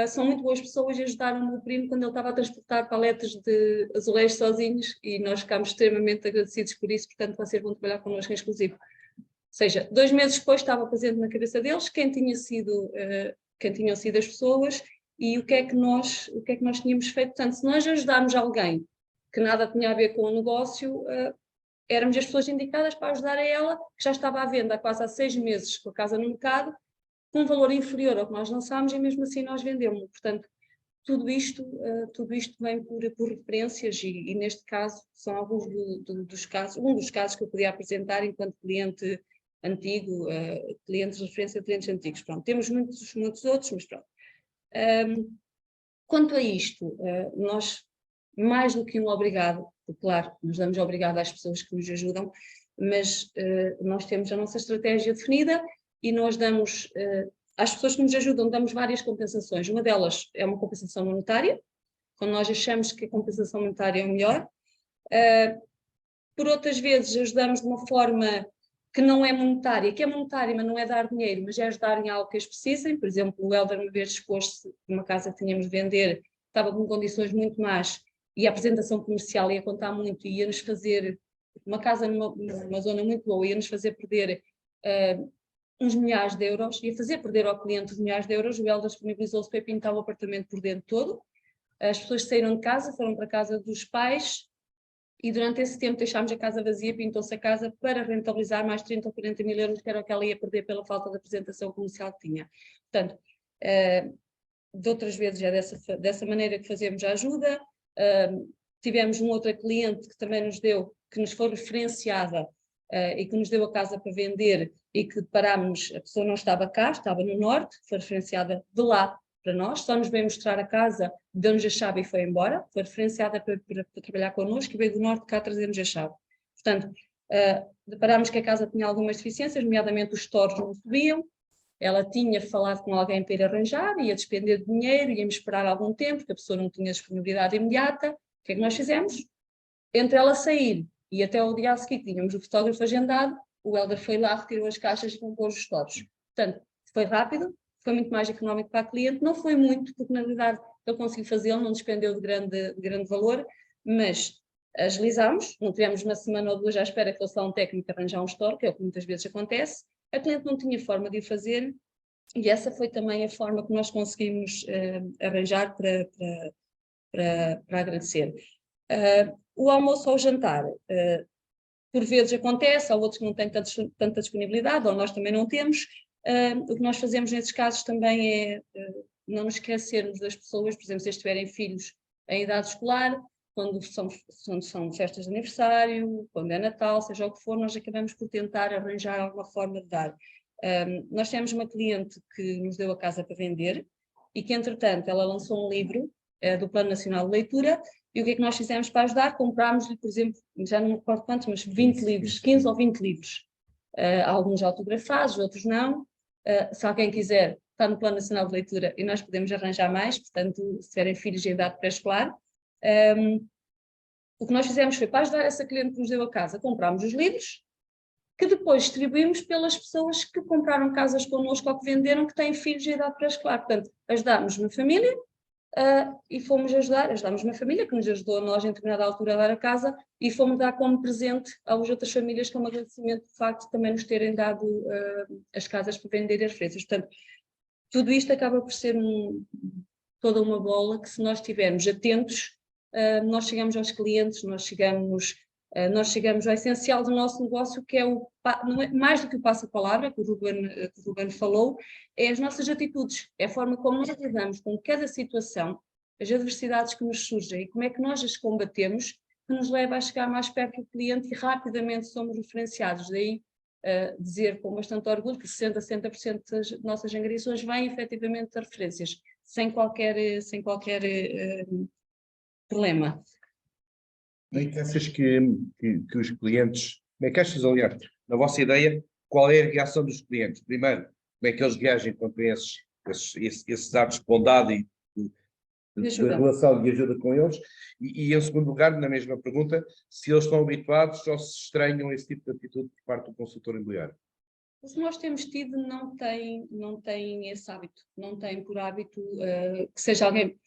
são muito boas pessoas e ajudaram o meu primo quando ele estava a transportar paletes de azulejos sozinhos e nós ficámos extremamente agradecidos por isso, portanto vocês vão trabalhar connosco em exclusivo. Ou seja, 2 meses depois estava presente na cabeça deles quem tinham sido as pessoas e o que é que nós tínhamos feito. Portanto, se nós ajudarmos alguém que nada tinha a ver com o negócio, éramos as pessoas indicadas para ajudar a ela, que já estava à venda quase há 6 meses com a casa no mercado, com um valor inferior ao que nós lançámos e mesmo assim nós vendemos. Portanto, tudo isto vem por referências e neste caso são alguns dos casos, um dos casos que eu podia apresentar enquanto cliente antigo, clientes de referência de clientes antigos. Pronto, temos muitos outros, mas pronto. Quanto a isto, nós, mais do que um obrigado, porque, claro, nos damos obrigado às pessoas que nos ajudam, mas nós temos a nossa estratégia definida e nós damos, às pessoas que nos ajudam, damos várias compensações. Uma delas é uma compensação monetária, quando nós achamos que a compensação monetária é o melhor. Por outras vezes, ajudamos de uma forma que não é monetária, que é monetária, mas não é dar dinheiro, mas é ajudar em algo que eles precisem. Por exemplo, o Helder uma vez expôs-se de uma casa que tínhamos de vender, estava com condições muito más e a apresentação comercial ia contar muito e ia-nos fazer, uma casa numa zona muito boa, ia-nos fazer perder uns milhares de euros, ia fazer perder ao cliente uns milhares de euros. O Helder disponibilizou-se para pintar o apartamento por dentro todo. As pessoas saíram de casa, foram para a casa dos pais, e durante esse tempo deixámos a casa vazia, pintou-se a casa para rentabilizar mais 30 ou 40 mil euros, que era o que ela ia perder pela falta de apresentação comercial que tinha. Portanto, de outras vezes é dessa maneira que fazemos a ajuda. Tivemos uma outra cliente que também que nos foi referenciada e que nos deu a casa para vender e que parámos, a pessoa não estava cá, estava no norte, foi referenciada de lá para nós, só nos veio mostrar a casa, deu-nos a chave e foi embora, foi referenciada para trabalhar connosco e veio do norte cá trazer-nos a chave. Portanto, deparámos que a casa tinha algumas deficiências, nomeadamente os stores não subiam, ela tinha falado com alguém para ir arranjar, ia despender de dinheiro, íamos esperar algum tempo, porque a pessoa não tinha disponibilidade imediata. O que é que nós fizemos? Entre ela sair e até o dia a seguir tínhamos o fotógrafo agendado, o Helder foi lá, retirou as caixas e comprou os stores. Portanto, foi rápido, foi muito mais económico para a cliente, não foi muito, porque na realidade ele conseguiu fazê-lo, não despendeu de grande valor, mas agilizámos, não tivemos uma semana ou duas à espera que fosse lá um técnico arranjar um store, que é o que muitas vezes acontece. A cliente não tinha forma de o fazer e essa foi também a forma que nós conseguimos arranjar para agradecer. O almoço ou o jantar, por vezes acontece, há outros que não têm tanta disponibilidade, ou nós também não temos. O que nós fazemos nesses casos também é não nos esquecermos das pessoas, por exemplo, se eles tiverem filhos em idade escolar, quando são festas de aniversário, quando é Natal, seja o que for, nós acabamos por tentar arranjar alguma forma de dar. Nós temos uma cliente que nos deu a casa para vender e que, entretanto, ela lançou um livro do Plano Nacional de Leitura e o que é que nós fizemos para ajudar? Comprámos-lhe, por exemplo, já não me recordo quantos, mas 20 livros, 15 ou 20 livros. Alguns autografados, outros não. Se alguém quiser, está no Plano Nacional de Leitura e nós podemos arranjar mais, portanto, se tiverem filhos em idade pré-escolar. O que nós fizemos foi, para ajudar essa cliente que nos deu a casa, comprámos os livros, que depois distribuímos pelas pessoas que compraram casas connosco ou que venderam, que têm filhos em idade pré-escolar. Portanto, ajudámos uma família e fomos ajudámos uma família que nos ajudou a nós em determinada altura a dar a casa e fomos dar como presente às outras famílias como agradecimento de facto de também nos terem dado as casas para vender e as referências. Portanto, tudo isto acaba por ser toda uma bola que, se nós estivermos atentos, nós chegamos aos clientes, nós chegamos ao essencial do nosso negócio, que é não é mais do que o passo-palavra, que o Ruben falou, é as nossas atitudes, é a forma como nós lidamos com cada situação, as adversidades que nos surgem e como é que nós as combatemos, que nos leva a chegar mais perto do cliente e rapidamente somos referenciados. Daí dizer com bastante orgulho que 60% das nossas angariações vêm efetivamente de referências, sem qualquer problema. Como é que achas que os clientes, como é que achas, aliás, na vossa ideia, qual é a reação dos clientes? Primeiro, como é que eles reagem quando têm esses atos de bondade e de relação de ajuda com eles? E em segundo lugar, na mesma pergunta, se eles estão habituados ou se estranham esse tipo de atitude por parte do consultor imobiliário? Os que nós temos tido não têm esse hábito, não têm por hábito que seja alguém.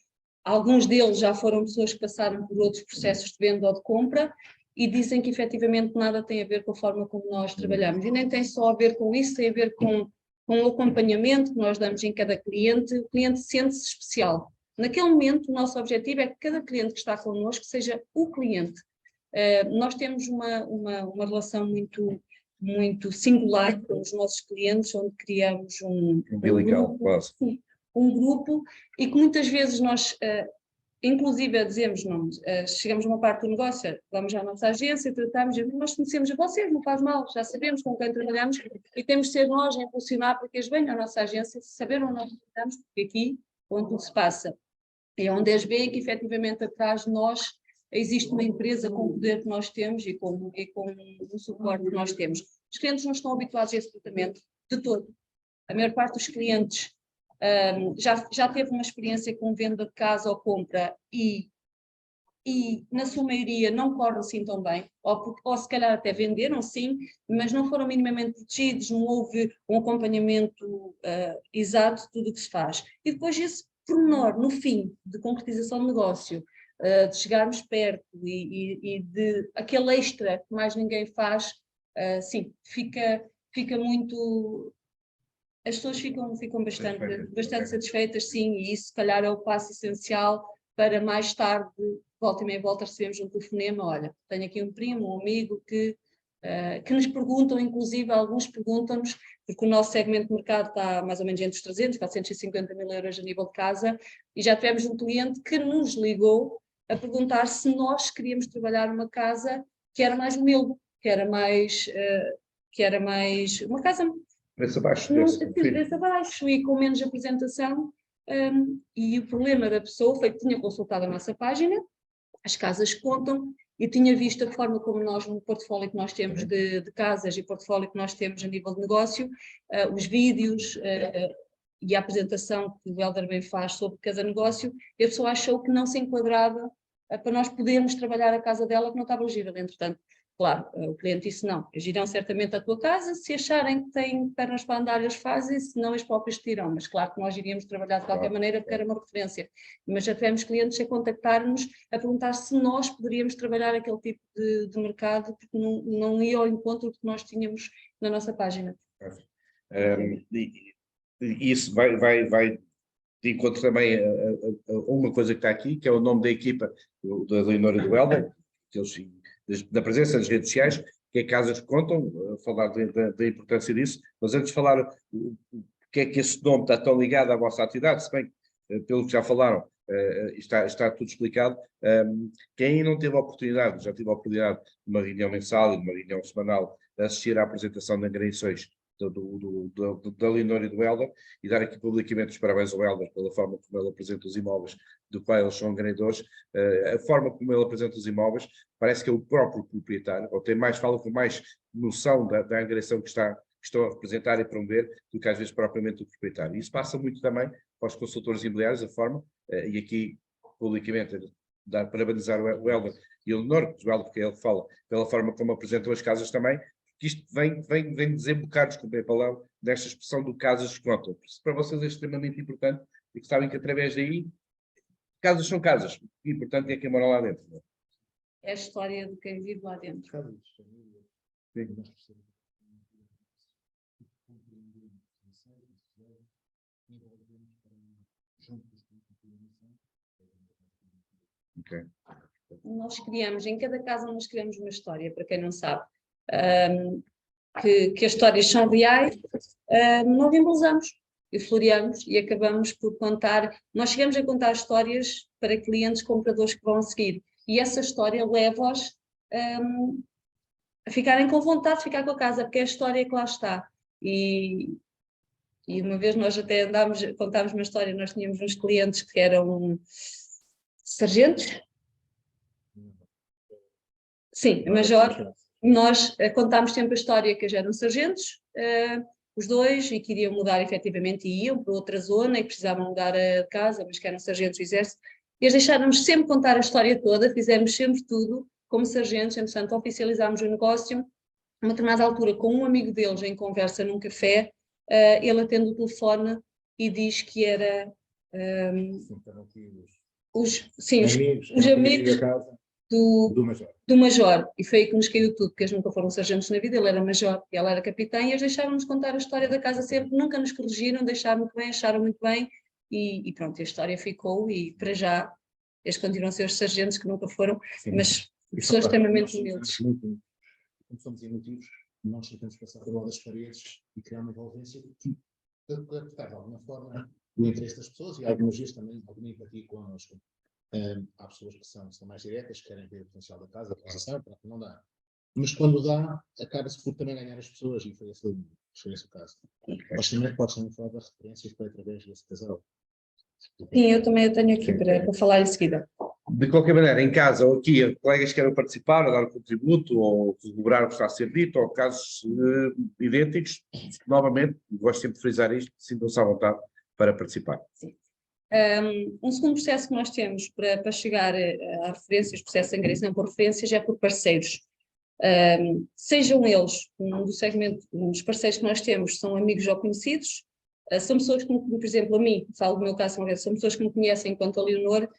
Alguns deles já foram pessoas que passaram por outros processos de venda ou de compra e dizem que efetivamente nada tem a ver com a forma como nós trabalhamos. E nem tem só a ver com isso, tem a ver com o acompanhamento que nós damos em cada cliente. O cliente sente-se especial. Naquele momento, o nosso objetivo é que cada cliente que está connosco seja o cliente. Nós temos uma relação muito singular com os nossos clientes, onde criamos um umbilical, quase. um grupo e que muitas vezes nós, inclusive, dizemos, não, chegamos a uma parte do negócio, vamos à nossa agência, tratamos, nós conhecemos a vocês, não faz mal, já sabemos com quem trabalhamos e temos de ser nós a impulsionar para que eles venham à nossa agência, saber onde nós trabalhamos, porque aqui, onde tudo se passa, é onde eles veem que efetivamente atrás de nós existe uma empresa com o poder que nós temos e com o suporte que nós temos. Os clientes não estão habituados a esse tratamento de todo. A maior parte dos clientes já teve uma experiência com venda de casa ou compra e na sua maioria não corre assim tão bem, ou se calhar até venderam sim, mas não foram minimamente protegidos, não houve um acompanhamento exato de tudo o que se faz. E depois esse pormenor, no fim, de concretização de negócio, de chegarmos perto e de aquele extra que mais ninguém faz, sim, fica muito... As pessoas ficam bastante satisfeitas, sim, e isso se calhar é o passo essencial para mais tarde, volta e meia volta, recebemos um telefonema, olha, tenho aqui um primo, um amigo que nos perguntam, inclusive alguns perguntam-nos, porque o nosso segmento de mercado está mais ou menos entre os 300, 450 mil euros a nível de casa, e já tivemos um cliente que nos ligou a perguntar se nós queríamos trabalhar numa casa que era mais humilde, que era mais uma casa... Preço abaixo. Preço abaixo e com menos apresentação. E o problema da pessoa foi que tinha consultado a nossa página, as casas contam, e tinha visto a forma como nós, no portfólio que nós temos de casas e portfólio que nós temos a nível de negócio, os vídeos e a apresentação que o Helder bem faz sobre cada negócio, e a pessoa achou que não se enquadrava para nós podermos trabalhar a casa dela, que não estava gira. Entretanto, claro, o cliente disse não, eles irão certamente à tua casa, se acharem que têm pernas para andar, eles fazem, se não, eles próprios tiram, mas claro que nós iríamos trabalhar de qualquer maneira, porque era uma referência. Mas já tivemos clientes a contactar-nos, a perguntar se nós poderíamos trabalhar aquele tipo de mercado, porque não ia ao encontro do que nós tínhamos na nossa página. Isso vai de encontro também a uma coisa que está aqui, que é o nome da equipa da Leonor e do Helder, da presença nas redes sociais, que é Casas que Contam, falar da importância disso, mas antes de falar porque é que esse nome está tão ligado à vossa atividade, se bem que, pelo que já falaram, está tudo explicado. Quem não teve a oportunidade, já tive a oportunidade de uma reunião mensal e de uma reunião semanal, de assistir à apresentação de angariações da Leonor e do Helder, e dar aqui publicamente os parabéns ao Helder pela forma como ele apresenta os imóveis do qual eles são ganhadores. A forma como ele apresenta os imóveis parece que é o próprio proprietário, ou fala com mais noção da angariação que estão a representar e promover do que às vezes propriamente o proprietário. E isso passa muito também para os consultores imobiliários, a forma, e aqui publicamente parabenizar o Helder e o Leonor, porque ele fala pela forma como apresentam as casas também, que isto vem desembocar, desculpem a palavra, desta expressão do casas que contam. Para vocês é extremamente importante e que sabem que através daí, casas são casas. O importante é quem mora lá dentro. Não é? É a história de quem vive lá dentro. Okay. Nós criamos, em cada casa nós criamos uma história, para quem não sabe. Que as histórias são reais, nós embelezamos e floreamos e acabamos por contar, nós chegamos a contar histórias para clientes compradores que vão a seguir, e essa história leva-os a ficarem com vontade de ficar com a casa, porque é a história que lá está. E uma vez nós até contámos uma história, nós tínhamos uns clientes que eram sargentos, sim, major. Nós contámos sempre a história que já eram sargentos, os dois, e que iriam mudar efetivamente, e iam para outra zona e precisavam mudar a casa, mas que eram sargentos do exército. Eles deixaram-nos sempre contar a história toda, fizemos sempre tudo como sargentos, entretanto oficializámos o negócio. A uma determinada altura, com um amigo deles em conversa num café, ele atende o telefone e diz que era os amigos do Major, e foi aí que nos caiu tudo, porque eles nunca foram sargentos na vida, ele era Major e ela era capitã, e eles deixaram-nos contar a história da casa sempre, nunca nos corrigiram, deixaram muito bem, acharam muito bem, e pronto, a história ficou, e para já eles continuam a ser os sargentos que nunca foram, sim, mas pessoas extremamente humildes. Como somos emotivos, nós temos que passar por lá das paredes e criar uma envolvência que, de alguma forma, o interesse das pessoas e algumas vezes também alguma empatia connosco. Há pessoas que são mais diretas, que querem ver o potencial da casa, a realização, pronto, não dá. Mas quando dá, acaba-se por também ganhar as pessoas e foi esse o caso. Podes também falar das referências para através desse casal. Sim, eu também tenho aqui para falar em seguida. De qualquer maneira, em casa ou aqui, colegas queiram participar, ou dar um contributo, ou corroborar o que está a ser dito, ou casos idênticos, novamente, gosto sempre de frisar isto, sintam-se à vontade para participar. Sim. Um segundo processo que nós temos para chegar a referências, processo de angariação por referências, é por parceiros. Sejam eles, do segmento, os parceiros que nós temos são amigos ou conhecidos, são pessoas que, por exemplo, a mim, falo do meu caso, são pessoas que me conhecem enquanto a Leonor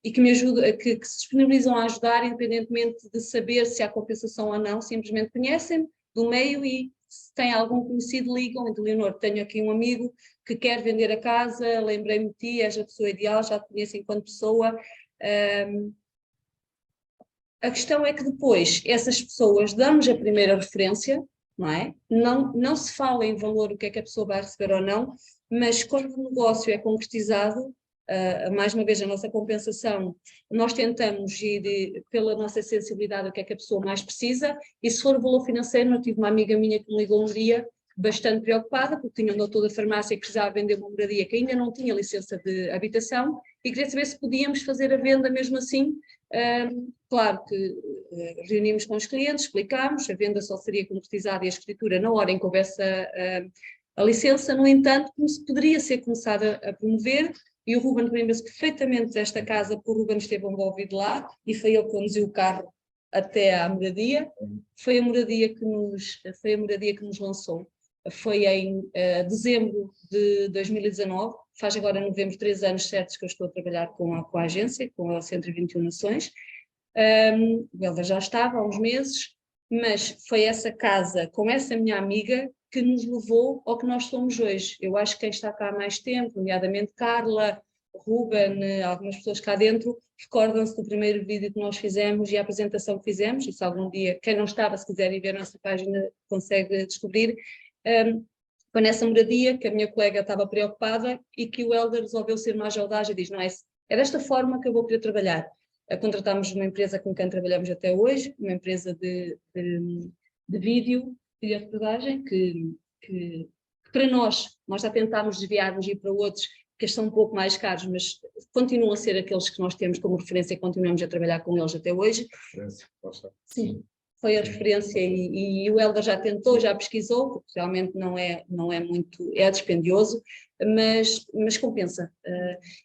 e que me ajudam, que se disponibilizam a ajudar, independentemente de saber se há compensação ou não, simplesmente conhecem-me do meio e se tem algum conhecido, ligam. Então, Leonor, tenho aqui um amigo que quer vender a casa, lembrei-me de ti, és a pessoa ideal, já te conheço enquanto pessoa. A questão é que depois essas pessoas dão-nos a primeira referência, não é? Não se fala em valor, o que é que a pessoa vai receber ou não, mas quando o negócio é concretizado, mais uma vez a nossa compensação, nós tentamos ir pela nossa sensibilidade o que é que a pessoa mais precisa, e se for o valor financeiro, eu tive uma amiga minha que me ligou um dia bastante preocupada, porque tinha um doutor da farmácia que precisava vender uma moradia que ainda não tinha licença de habitação, e queria saber se podíamos fazer a venda mesmo assim. Claro que reunimos com os clientes, explicámos, a venda só seria concretizada e a escritura na hora em que houvesse a licença. No entanto, poderia ser começada a promover, e o Ruben lembra-se perfeitamente desta casa, porque o Ruben esteve envolvido lá, e foi ele que conduziu o carro até à moradia. Foi a moradia que nos lançou. Foi em dezembro de 2019, faz agora em novembro 3 anos certos que eu estou a trabalhar com a agência, com a 121 Nações. O Helder já estava há uns meses, mas foi essa casa, com essa minha amiga, que nos levou ao que nós somos hoje. Eu acho que quem está cá há mais tempo, nomeadamente Carla, Ruben, algumas pessoas cá dentro, recordam-se do primeiro vídeo que nós fizemos e a apresentação que fizemos, e se algum dia, quem não estava, se quiser ir ver a nossa página, consegue descobrir. Foi nessa moradia que a minha colega estava preocupada e que o Helder resolveu ser mais audaz e diz, não é, é desta forma que eu vou querer trabalhar. Contratámos uma empresa com quem trabalhamos até hoje, uma empresa de vídeo e de reportagem que para nós já tentámos desviar-nos e ir para outros que são um pouco mais caros, mas continuam a ser aqueles que nós temos como referência e continuamos a trabalhar com eles até hoje. Referência, posso. Sim. Foi a referência e o Helder já tentou, já pesquisou, porque realmente não é muito, é dispendioso, mas compensa.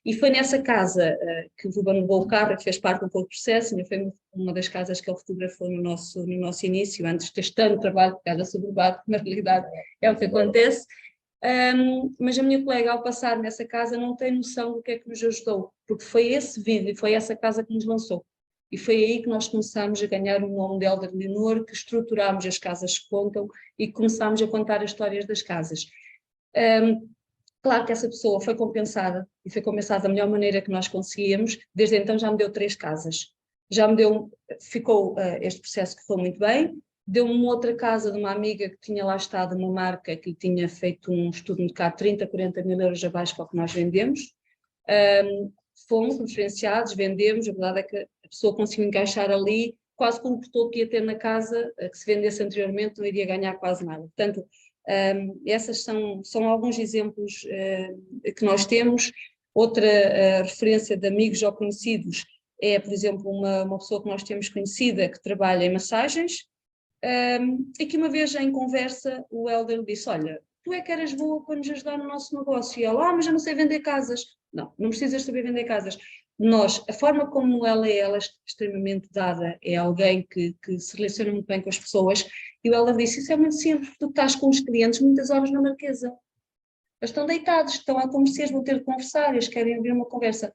E foi nessa casa que o Ruben levou o carro, que fez parte do processo, foi uma das casas que ele fotografou no nosso início, antes deste tanto trabalho de casa suburbana, na realidade é o que acontece. Mas a minha colega, ao passar nessa casa, não tem noção do que é que nos ajudou, porque foi esse vídeo, foi essa casa que nos lançou. E foi aí que nós começámos a ganhar o nome de Helder Leonor, que estruturámos as casas que contam e começámos a contar as histórias das casas. Claro que essa pessoa foi compensada, e foi compensada da melhor maneira que nós conseguíamos. Desde então já me deu 3 casas. Ficou este processo que foi muito bem. Deu-me uma outra casa de uma amiga que tinha lá estado, uma marca que tinha feito um estudo de mercado 30, 40 mil euros abaixo para o que nós vendemos. Fomos diferenciados, vendemos, a verdade é que a pessoa conseguiu encaixar ali, quase como o que ia ter na casa, que se vendesse anteriormente, não iria ganhar quase nada. Portanto, essas são alguns exemplos que nós temos. Outra referência de amigos ou conhecidos é, por exemplo, uma pessoa que nós temos conhecida que trabalha em massagens, e que uma vez em conversa o Helder disse, olha, tu é que eras boa para nos ajudar no nosso negócio. E ela, mas eu não sei vender casas. Não precisas saber vender casas. A forma como ela é extremamente dada, é alguém que se relaciona muito bem com as pessoas, e o Helder disse, isso é muito simples, tu estás com os clientes muitas horas na Marquesa. Eles estão deitados, estão a conversar, vão ter de conversar, eles querem ouvir uma conversa.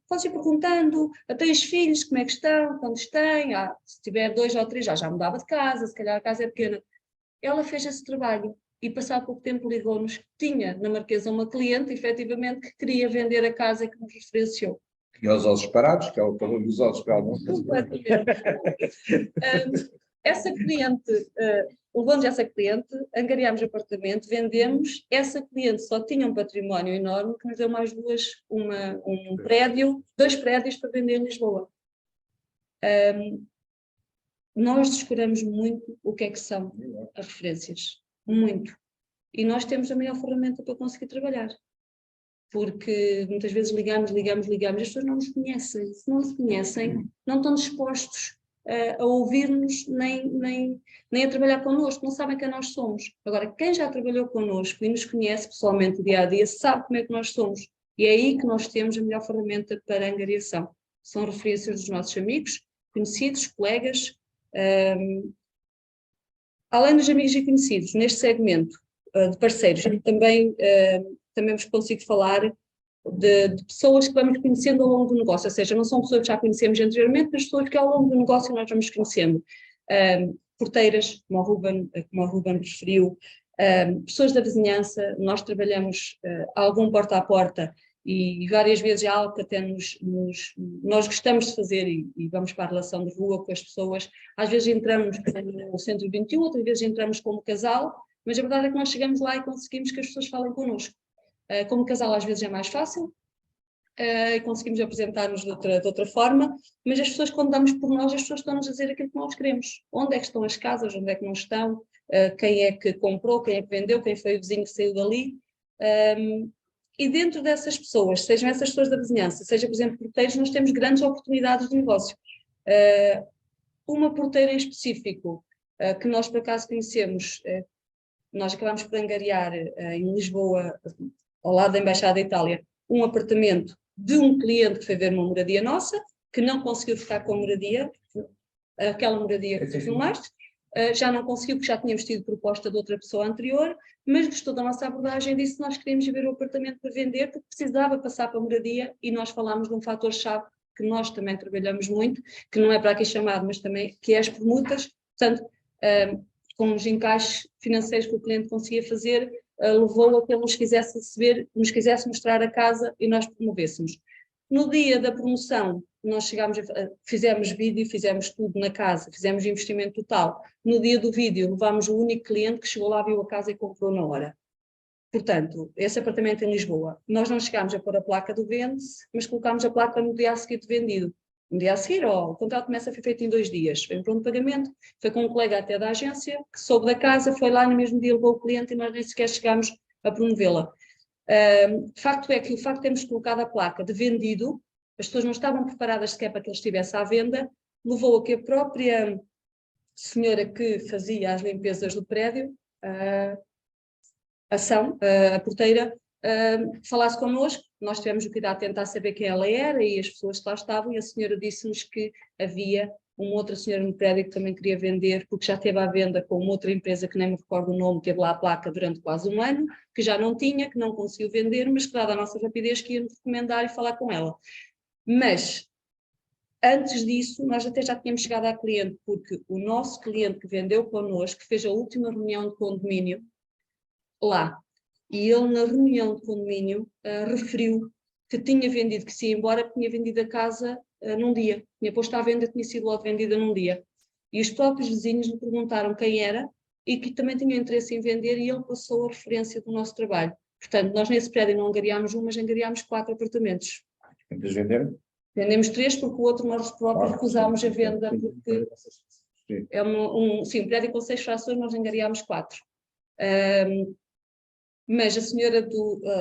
Podes ir perguntando, tens filhos, como é que estão, quantos têm? Se tiver 2 ou 3, já mudava de casa, se calhar a casa é pequena. Ela fez esse trabalho e passado pouco tempo ligou-nos, tinha na Marquesa uma cliente, efetivamente, que queria vender a casa que nos referenciou. Tinha os olhos parados, que ela pagou os olhos para ela. essa cliente, levando essa cliente, angariámos apartamento, vendemos, essa cliente só tinha um património enorme que nos deu mais um prédio, 2 prédios para vender em Lisboa. Nós descuramos muito o que é que são as referências, muito. E nós temos a melhor ferramenta para conseguir trabalhar. Porque muitas vezes ligamos, as pessoas não nos conhecem. Se não nos conhecem, não estão dispostos a ouvir-nos nem a trabalhar connosco, não sabem quem nós somos. Agora, quem já trabalhou connosco e nos conhece pessoalmente dia a dia, sabe como é que nós somos. E é aí que nós temos a melhor ferramenta para a angariação. São referências dos nossos amigos, conhecidos, colegas. Além dos amigos e conhecidos, neste segmento de parceiros, também vos consigo falar de pessoas que vamos conhecendo ao longo do negócio, ou seja, não são pessoas que já conhecemos anteriormente, mas pessoas que ao longo do negócio nós vamos conhecendo. Porteiras, como o Ruben referiu, pessoas da vizinhança, nós trabalhamos algum porta a porta e várias vezes é algo que até nós gostamos de fazer e vamos para a relação de rua com as pessoas. Às vezes entramos no Centro 21, outras vezes entramos como casal, mas a verdade é que nós chegamos lá e conseguimos que as pessoas falem connosco. Como casal às vezes é mais fácil e conseguimos apresentar-nos de outra forma, mas as pessoas quando damos por nós, as pessoas estão-nos a dizer aquilo que nós queremos. Onde é que estão as casas, onde é que não estão, quem é que comprou, quem é que vendeu, quem foi o vizinho que saiu dali. E dentro dessas pessoas, sejam essas pessoas da vizinhança, seja por exemplo porteiros, nós temos grandes oportunidades de negócio. Uma porteira em específico, que nós por acaso conhecemos, nós acabámos por angariar em Lisboa, ao lado da Embaixada da Itália, um apartamento de um cliente que foi ver uma moradia nossa, que não conseguiu ficar com a moradia, aquela moradia que tu filmaste, já não conseguiu porque já tínhamos tido proposta de outra pessoa anterior, mas gostou da nossa abordagem e disse que nós queríamos ver o apartamento para vender porque precisava passar para a moradia e nós falámos de um fator-chave que nós também trabalhamos muito, que não é para aqui chamado, mas também que é as permutas, portanto, com os encaixes financeiros que o cliente conseguia fazer, levou a que ele nos quisesse receber, nos quisesse mostrar a casa e nós promovêssemos. No dia da promoção, nós fizemos vídeo, fizemos tudo na casa, fizemos investimento total. No dia do vídeo, levámos o único cliente que chegou lá, viu a casa e comprou na hora. Portanto, esse apartamento em Lisboa, nós não chegámos a pôr a placa do vende-se, mas colocámos a placa no dia a seguir de vendido. No dia a seguir, o contrato começa a ser feito em 2 dias. Foi um pronto pagamento, foi com um colega até da agência, que soube da casa, foi lá no mesmo dia, levou o cliente e nós nem sequer chegámos a promovê-la. Facto é que o facto de termos colocado a placa de vendido, as pessoas não estavam preparadas sequer para que ele estivesse à venda, levou a que a própria senhora que fazia as limpezas do prédio, a porteira, falasse connosco. Nós tivemos o cuidado de tentar saber quem ela era e as pessoas que lá estavam, e a senhora disse-nos que havia uma outra senhora no prédio que também queria vender, porque já esteve à venda com uma outra empresa que nem me recordo o nome, teve lá a placa durante quase um ano, que já não tinha, que não conseguiu vender, mas que dada a nossa rapidez que ia-nos recomendar e falar com ela. Mas, antes disso, nós até já tínhamos chegado à cliente, porque o nosso cliente que vendeu connosco, que fez a última reunião de condomínio lá, e ele na reunião de condomínio referiu que tinha vendido, que se ia embora, que tinha vendido a casa num dia, tinha posto à venda, tinha sido logo vendida num dia. E os próprios vizinhos lhe perguntaram quem era e que também tinha interesse em vender e ele passou a referência do nosso trabalho. Portanto, nós nesse prédio não angariámos um, mas angariámos 4 apartamentos. Quantos venderam? Vendemos 3 porque o outro nós próprios recusámos a venda porque é um prédio com 6 frações, nós angariámos 4. Mas a senhora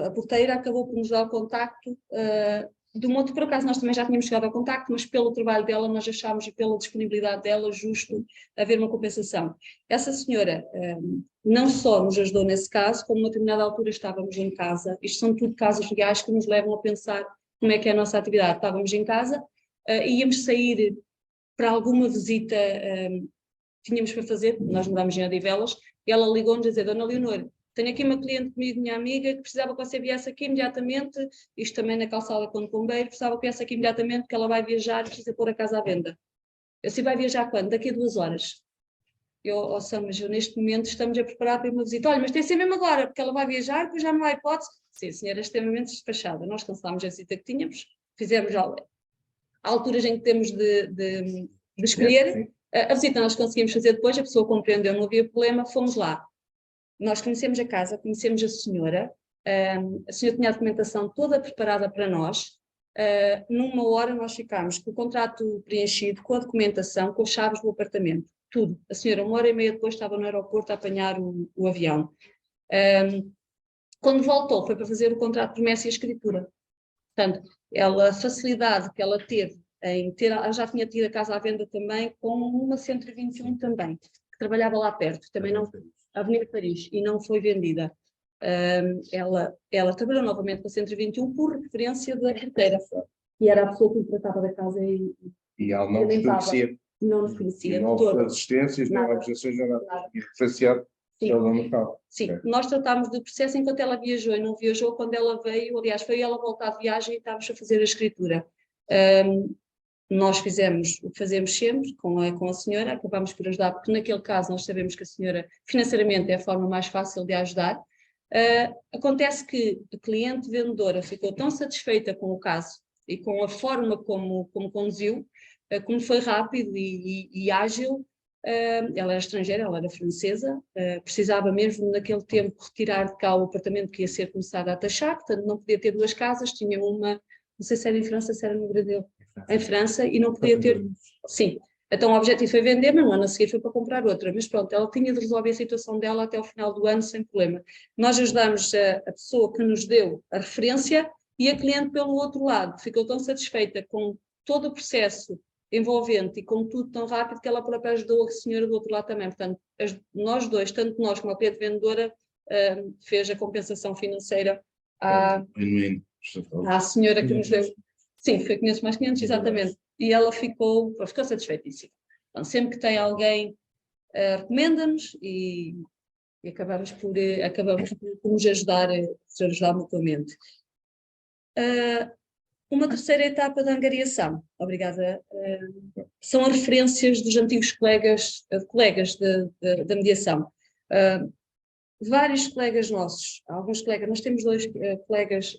a porteira acabou por nos dar o contacto de um outro, por acaso nós também já tínhamos chegado ao contacto, mas pelo trabalho dela nós achámos e pela disponibilidade dela justo haver uma compensação. Essa senhora não só nos ajudou nesse caso, como numa determinada altura estávamos em casa, isto são tudo casos reais que nos levam a pensar como é que é a nossa atividade. Estávamos em casa, íamos sair para alguma visita, tínhamos para fazer, nós morámos em Odivelas, e ela ligou-nos a dizer, Dona Leonor, tenho aqui uma cliente comigo, minha amiga, que precisava que você viesse aqui imediatamente, isto também na calçada com o bombeiro, precisava que viesse aqui imediatamente porque ela vai viajar e precisa pôr a casa à venda. Eu disse, vai viajar quando? Daqui a 2 horas. Sam, mas eu neste momento estamos a preparar para uma visita. Olha, mas tem que ser mesmo agora, porque ela vai viajar, depois já não há hipótese. Sim, a senhora é extremamente despachada. Nós cancelámos a visita que tínhamos, fizemos alturas em que temos de escolher, A visita nós conseguimos fazer depois, a pessoa compreendeu, não havia problema, fomos lá. Nós conhecemos a casa, conhecemos a senhora tinha a documentação toda preparada para nós. Numa hora nós ficámos com o contrato preenchido, com a documentação, com as chaves do apartamento, tudo. A senhora, 1h30 depois, estava no aeroporto a apanhar o avião. Quando voltou, foi para fazer o contrato de promessa e escritura. Portanto, a facilidade que ela teve em ter, ela já tinha tido a casa à venda também, com uma 121 também, que trabalhava lá perto, também não, Avenida Paris, e não foi vendida. Ela trabalhou novamente com a 121 por referência da carteira, e era a pessoa que tratava da casa E ela não nos conhecia. Não nos conhecia. Não houve assistências, nem objeções, nada. E referenciado. Sim, ela não estava. sim. Okay. Nós tratámos do processo enquanto ela viajou e não viajou quando ela veio, aliás, foi ela voltar de viagem e estávamos a fazer a escritura. Nós fizemos o que fazemos sempre com a senhora, acabámos por ajudar, porque naquele caso nós sabemos que a senhora financeiramente é a forma mais fácil de ajudar. Acontece que a cliente vendedora ficou tão satisfeita com o caso e com a forma como conduziu, como foi rápido e ágil. Ela era estrangeira, ela era francesa, precisava mesmo naquele tempo retirar de cá o apartamento que ia ser começado a taxar, portanto não podia ter duas casas, tinha uma, não sei se era em França, se era no Brasil, em França, e não podia ter, sim. Então o objetivo foi vender, mas no ano a seguir foi para comprar outra, mas pronto, ela tinha de resolver a situação dela até o final do ano sem problema. Nós ajudamos a pessoa que nos deu a referência e a cliente pelo outro lado, ficou tão satisfeita com todo o processo envolvente e com tudo tão rápido que ela própria ajudou a senhora do outro lado também. Portanto, nós dois, tanto nós como a cliente vendedora, fez a compensação financeira à senhora que nos deu. Sim, foi 500 mais 500, exatamente. E ela ficou satisfeitíssima. Então, sempre que tem alguém, recomenda-nos e acabamos por nos ajudar mutuamente. Uma terceira etapa da angariação, obrigada, são as referências dos antigos colegas da mediação. Vários colegas nossos, alguns colegas, nós temos dois colegas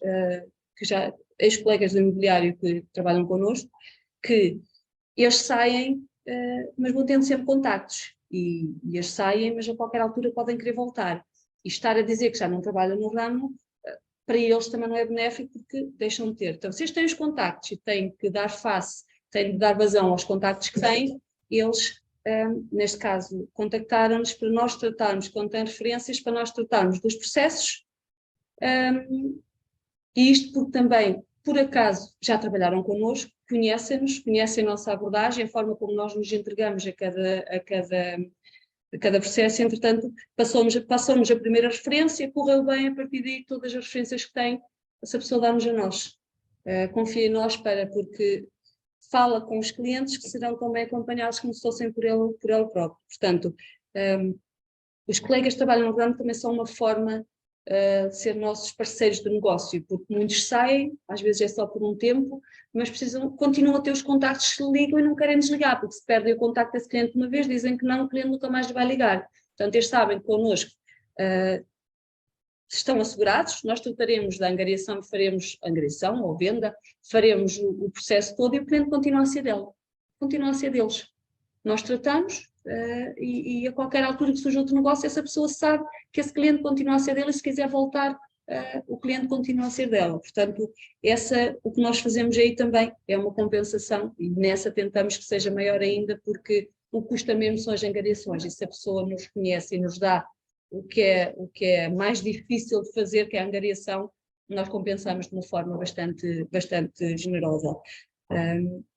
que já, ex-colegas do imobiliário que trabalham connosco, que eles saem, mas vão tendo sempre contactos, e eles saem, mas a qualquer altura podem querer voltar. E estar a dizer que já não trabalham no ramo, para eles também não é benéfico, porque deixam de ter. Então, se eles têm os contactos e têm que dar face, têm de dar vazão aos contactos que têm, eles, neste caso, contactaram-nos para nós tratarmos, quando têm referências, para nós tratarmos dos processos, e isto porque também, por acaso, já trabalharam connosco, conhecem-nos, conhecem a nossa abordagem, a forma como nós nos entregamos a cada processo. Entretanto, passamos a primeira referência, correu bem, a partir daí todas as referências que tem, essa pessoa dá-nos a nós. Confia em nós porque fala com os clientes que serão também acompanhados como se fossem por ele próprio. Portanto, os colegas que trabalham no ramo também são uma forma de ser nossos parceiros de negócio, porque muitos saem, às vezes é só por um tempo, mas continuam a ter os contactos, se ligam e não querem desligar, porque se perdem o contacto desse cliente uma vez, dizem que não, o cliente nunca mais lhe vai ligar. Portanto, eles sabem que connosco estão assegurados, nós trataremos da angariação e faremos angariação ou venda, faremos o processo todo e o cliente continua a ser dele, continua a ser deles. Nós tratamos e a qualquer altura que surja outro negócio, essa pessoa sabe que esse cliente continua a ser dele e se quiser voltar, o cliente continua a ser dela. Portanto, o que nós fazemos aí também é uma compensação e nessa tentamos que seja maior ainda, porque o custo mesmo são as angariações, e se a pessoa nos conhece e nos dá o que é mais difícil de fazer, que é a angariação, nós compensamos de uma forma bastante generosa.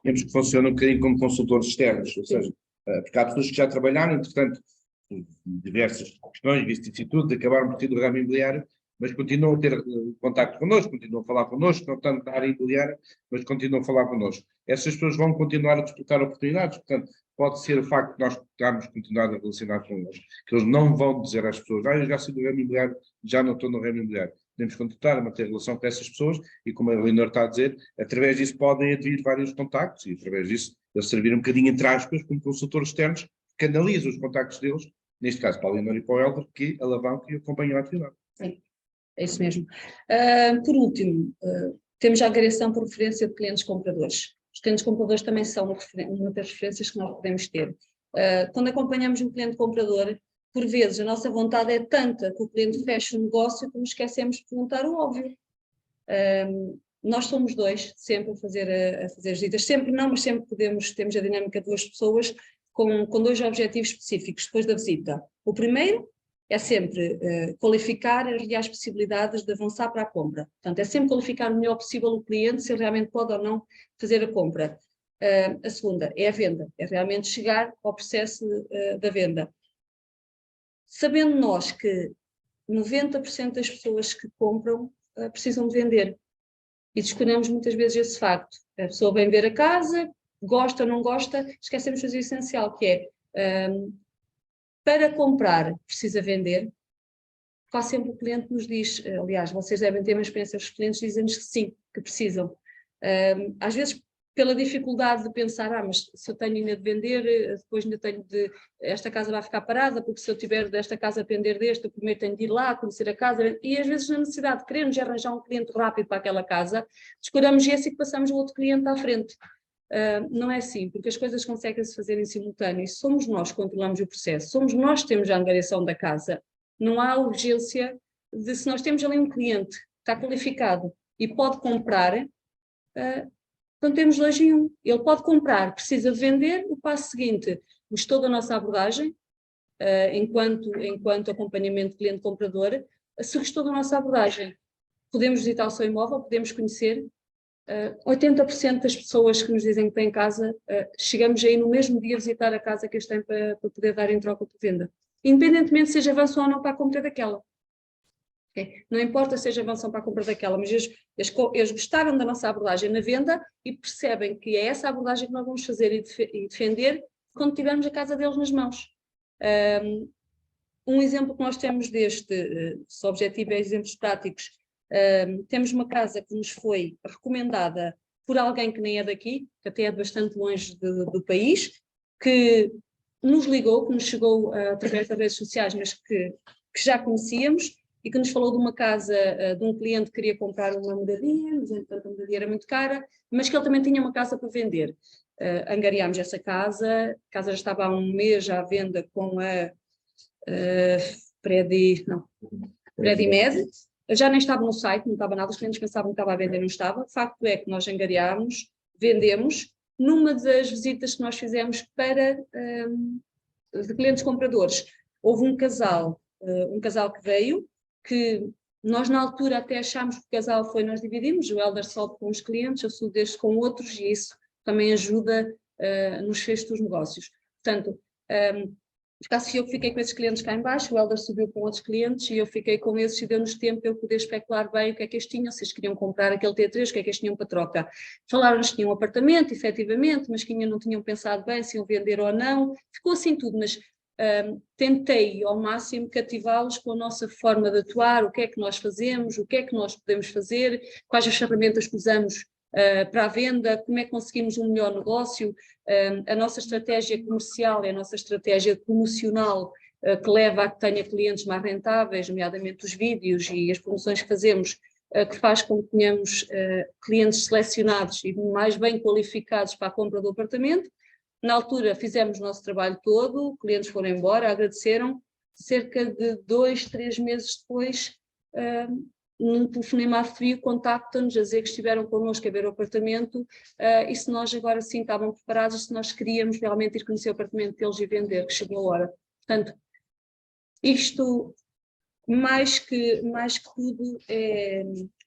Temos que funcionar um bocadinho como consultores externos, ou seja, porque há pessoas que já trabalharam, entretanto, diversas questões, vicissitudes, acabaram por ter do ramo imobiliário, mas continuam a ter contacto connosco, continuam a falar connosco, não tanto da área imobiliária, mas continuam a falar connosco. Essas pessoas vão continuar a disputar oportunidades, portanto, pode ser o facto de nós estarmos continuar a relacionar com eles, que eles não vão dizer às pessoas, eu já saí do ramo imobiliário, já não estou no ramo imobiliário. Podemos continuar a manter relação com essas pessoas e, como a Leonor está a dizer, através disso podem adquirir vários contactos e, através disso, eles servir um bocadinho, entre aspas, como consultores externos, que analisam os contactos deles, neste caso para a Leonor e para o Helder, que alavancam e acompanham a atividade. Sim, é isso mesmo. Por último, temos a agregação por referência de clientes compradores. Os clientes compradores também são uma das referências que nós podemos ter. Quando acompanhamos um cliente comprador, por vezes a nossa vontade é tanta que o cliente fecha o negócio que nos esquecemos de perguntar o óbvio. Nós somos dois, sempre a fazer visitas, sempre não, mas sempre temos a dinâmica de duas pessoas com dois objetivos específicos depois da visita. O primeiro é sempre qualificar as reais possibilidades de avançar para a compra. Portanto, é sempre qualificar o melhor possível o cliente, se ele realmente pode ou não fazer a compra. A segunda é a venda, é realmente chegar ao processo da venda. Sabendo nós que 90% das pessoas que compram precisam de vender. E descuramos muitas vezes esse facto. A pessoa vem ver a casa, gosta ou não gosta, esquecemos de fazer o essencial, que é, para comprar, precisa vender. Quase sempre o cliente nos diz, aliás, vocês devem ter uma experiência, os clientes dizem-nos que sim, que precisam. Às vezes, pela dificuldade de pensar, mas se eu tenho ainda de vender, depois ainda tenho esta casa vai ficar parada, porque se eu tiver desta casa a pender deste, eu primeiro tenho de ir lá, conhecer a casa, e às vezes na necessidade de querermos arranjar um cliente rápido para aquela casa, descuramos esse e passamos o outro cliente à frente. Não é assim, porque as coisas conseguem-se fazer em simultâneo, e somos nós que controlamos o processo, somos nós que temos a angariação da casa, não há urgência de, se nós temos ali um cliente que está qualificado e pode comprar, então temos 2 em 1. Ele pode comprar, precisa vender. O passo seguinte, gostou da nossa abordagem, enquanto acompanhamento cliente-comprador, se gostou da nossa abordagem, podemos visitar o seu imóvel, podemos conhecer. 80% das pessoas que nos dizem que têm casa, chegamos aí no mesmo dia a visitar a casa que eles têm para poder dar em troca por venda. Independentemente se avançam ou não para a compra daquela. Okay? Não importa se avançam para a compra daquela, mas eles gostaram da nossa abordagem na venda e percebem que é essa abordagem que nós vamos fazer e defender quando tivermos a casa deles nas mãos. Um exemplo que nós temos se o objetivo é exemplos práticos, temos uma casa que nos foi recomendada por alguém que nem é daqui, que até é bastante longe do país, que nos ligou, que nos chegou através das redes sociais, mas que já conhecíamos, e que nos falou de uma casa de um cliente que queria comprar uma moradia, mas entretanto a moradia era muito cara, mas que ele também tinha uma casa para vender. Angariámos essa casa, a casa já estava há um mês à venda com a Predimed, já nem estava no site, não estava nada, os clientes pensavam que estava a vender, não estava. O facto é que nós angariámos, vendemos, numa das visitas que nós fizemos para de clientes compradores. Houve um casal que veio, que nós na altura até achámos que o casal foi, nós dividimos, o Helder sobe com os clientes, eu subo deste com outros, e isso também ajuda nos fechos dos negócios. Portanto, caso fui eu que fiquei com esses clientes cá em baixo, o Helder subiu com outros clientes e eu fiquei com esses e deu-nos tempo para eu poder especular bem o que é que eles tinham, se eles queriam comprar aquele T3, o que é que eles tinham para troca. Falaram-nos que tinham um apartamento, efetivamente, mas que ainda não tinham pensado bem se iam vender ou não. Ficou assim tudo, mas tentei ao máximo cativá-los com a nossa forma de atuar, o que é que nós fazemos, o que é que nós podemos fazer, quais as ferramentas que usamos para a venda, como é que conseguimos um melhor negócio, a nossa estratégia comercial e a nossa estratégia promocional que leva a que tenha clientes mais rentáveis, nomeadamente os vídeos e as promoções que fazemos, que faz com que tenhamos clientes selecionados e mais bem qualificados para a compra do apartamento. Na altura fizemos o nosso trabalho todo, clientes foram embora, agradeceram, cerca de 2, 3 meses depois, num telefonema a frio, contactam-nos a dizer que estiveram connosco a ver o apartamento e se nós agora sim estavam preparados, se nós queríamos realmente ir conhecer o apartamento deles e vender, que chegou a hora. Portanto, isto, mais que tudo,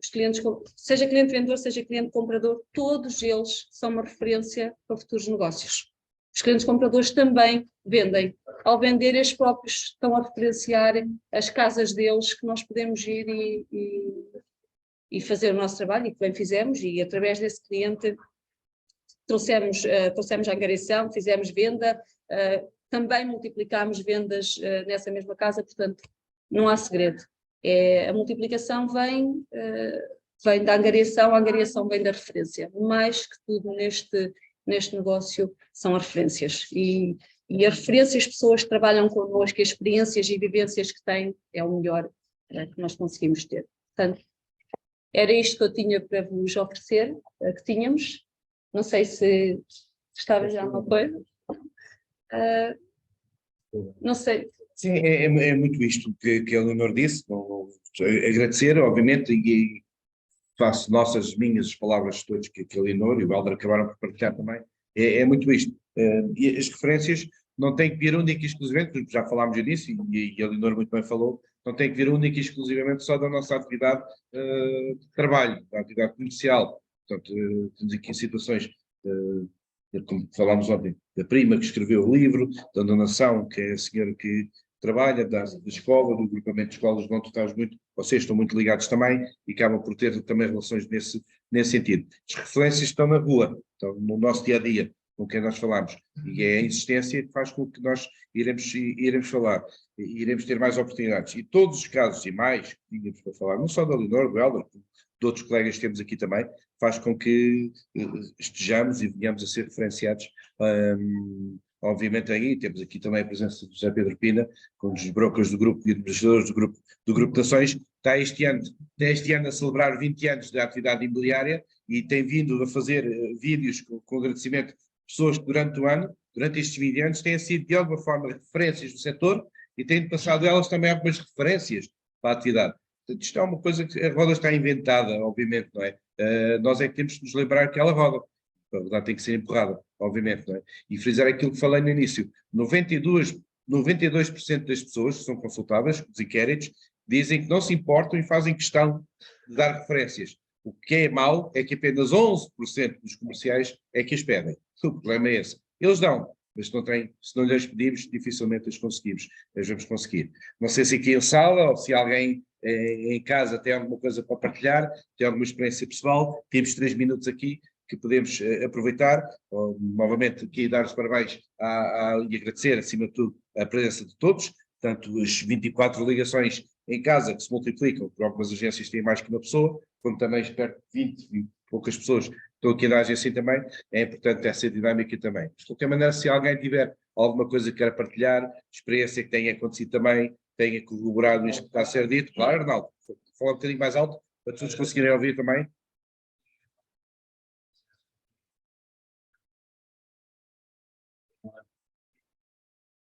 os clientes, seja cliente vendedor, seja cliente comprador, todos eles são uma referência para futuros negócios. Os clientes compradores também vendem. Ao vender, eles próprios estão a referenciar as casas deles que nós podemos ir e fazer o nosso trabalho, e que bem fizemos, e através desse cliente trouxemos a angariação, fizemos venda, também multiplicámos vendas nessa mesma casa, portanto, não há segredo. A multiplicação vem da angariação, a angariação vem da referência. Mais que tudo neste negócio são as referências. E as referências, as pessoas que trabalham connosco, as experiências e vivências que têm, é o melhor que nós conseguimos ter. Portanto, era isto que eu tinha para vos oferecer, que tínhamos. Não sei se estava já uma coisa. Não sei, Sim, é muito isto que a Leonor disse, agradecer, obviamente, e faço nossas, minhas palavras todas que a Leonor e o Helder acabaram por partilhar também, é muito isto. E as referências não têm que vir única e exclusivamente, porque já falámos disso e a Leonor muito bem falou, não tem que vir única e exclusivamente só da nossa atividade de trabalho, da atividade comercial. Portanto, temos aqui situações, como falámos ontem, da prima que escreveu o livro, da donação, que é a senhora que trabalha, da escola, do agrupamento de escolas, onde estás muito, vocês estão muito ligados também e acabam por ter também relações nesse sentido. As referências estão na rua, estão no nosso dia-a-dia, com quem nós falamos, e é a insistência que faz com que nós iremos falar, iremos ter mais oportunidades. E todos os casos, e mais, que tínhamos para falar, não só da Leonor, do Helder, de outros colegas que temos aqui também, faz com que estejamos e venhamos a ser referenciados. Obviamente aí temos aqui também a presença do José Pedro Pina, com os brokers do grupo e administradores do grupo de ações, está este ano a celebrar 20 anos da atividade imobiliária e tem vindo a fazer vídeos com agradecimento de pessoas que durante o ano, durante estes 20 anos, têm sido de alguma forma referências do setor e têm passado elas também algumas referências para a atividade. Portanto, isto é uma coisa que a roda está inventada, obviamente, não é? Nós é que temos que nos lembrar que ela roda. A verdade tem que ser empurrada, obviamente, não é? E frisar aquilo que falei no início, 92% das pessoas que são consultadas, os inquéritos, dizem que não se importam e fazem questão de dar referências. O que é mau é que apenas 11% dos comerciais é que as pedem. O problema é esse. Eles dão, mas se não lhes pedimos, dificilmente as vamos conseguir. Não sei se aqui em sala ou se alguém em casa tem alguma coisa para partilhar, tem alguma experiência pessoal, temos 3 minutos aqui que podemos aproveitar, novamente aqui dar os parabéns e agradecer, acima de tudo, a presença de todos, tanto as 24 ligações em casa que se multiplicam, por algumas agências têm mais que uma pessoa, como também perto de 20 e poucas pessoas estão aqui na agência também, é importante essa dinâmica também. De qualquer maneira, se alguém tiver alguma coisa que queira partilhar, experiência que tenha acontecido também, tenha corroborado isto que está a ser dito, claro, Arnaldo, fala um bocadinho mais alto, para todos conseguirem ouvir também.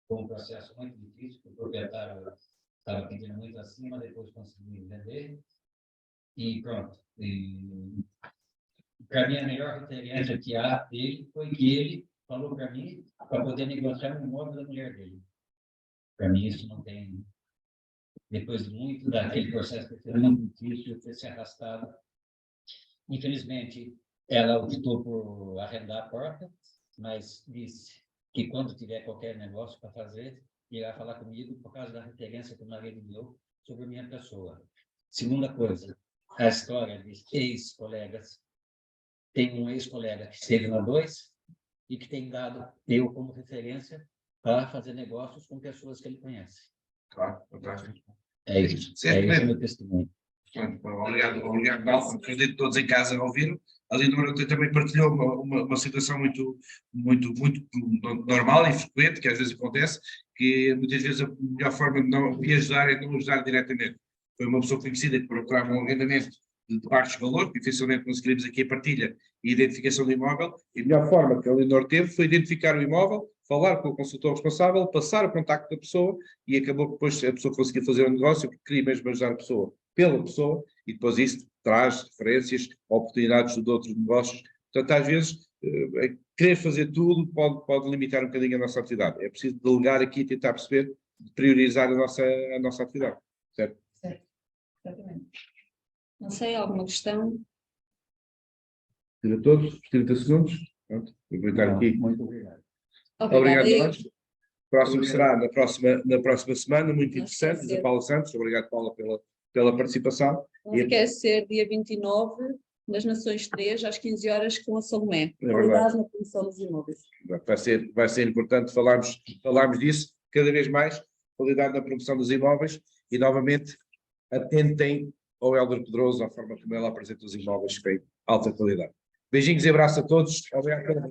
Foi um processo muito difícil, o proprietário estava pedindo muito acima, depois consegui vender, e pronto. Para mim, a melhor referência que há dele foi que ele falou para mim para poder negociar um imóvel da mulher dele. Para mim, isso não tem. Depois de muito daquele processo que foi muito difícil, ter se arrastado. Infelizmente, ela optou por arrendar a porta, mas disse que quando tiver qualquer negócio para fazer, irá falar comigo por causa da referência que o marido deu sobre a minha pessoa. Segunda coisa, a história de ex-colegas. Tem um ex-colega que esteve na 2 e que tem dado eu como referência para fazer negócios com pessoas que ele conhece. Claro, fantástico. É isso. É esse o meu testemunho. Obrigado, Naldo. Acredito que todos em casa ouviram. A Leonor também partilhou uma situação muito normal e frequente, que às vezes acontece, que muitas vezes a melhor forma de ajudar é não ajudar diretamente. Foi uma pessoa conhecida que procurava um arrendamento de baixo valor, dificilmente conseguimos aqui a partilha e a identificação do imóvel, e a melhor forma que a Leonor teve foi identificar o imóvel, falar com o consultor responsável, passar o contacto da pessoa e acabou que depois a pessoa conseguiu fazer um negócio porque queria mesmo ajudar a pessoa pela pessoa e depois isso traz referências, oportunidades de outros negócios. Portanto, às vezes, querer fazer tudo pode limitar um bocadinho a nossa atividade. É preciso delegar aqui e tentar perceber, priorizar a nossa atividade. Certo? Certo, exatamente. Não sei, alguma questão? Tira todos, 30 segundos. Pronto, aproveitar aqui. Muito obrigado. Obrigado a Eu. nós. Próximo será na próxima semana, muito Não interessante. esquecer. Da Paula Santos. Obrigado, Paula, pela participação. Não esquecer, dia 29, nas Nações 3, às 15 horas, com a Salomé. verdade. Qualidade na produção dos imóveis. Vai ser importante falarmos disso cada vez mais, qualidade na promoção dos imóveis e, novamente, atentem ao Helder Pedroso, à forma como ele apresenta os imóveis, que tem alta qualidade. Beijinhos e abraço a todos. Obrigado pela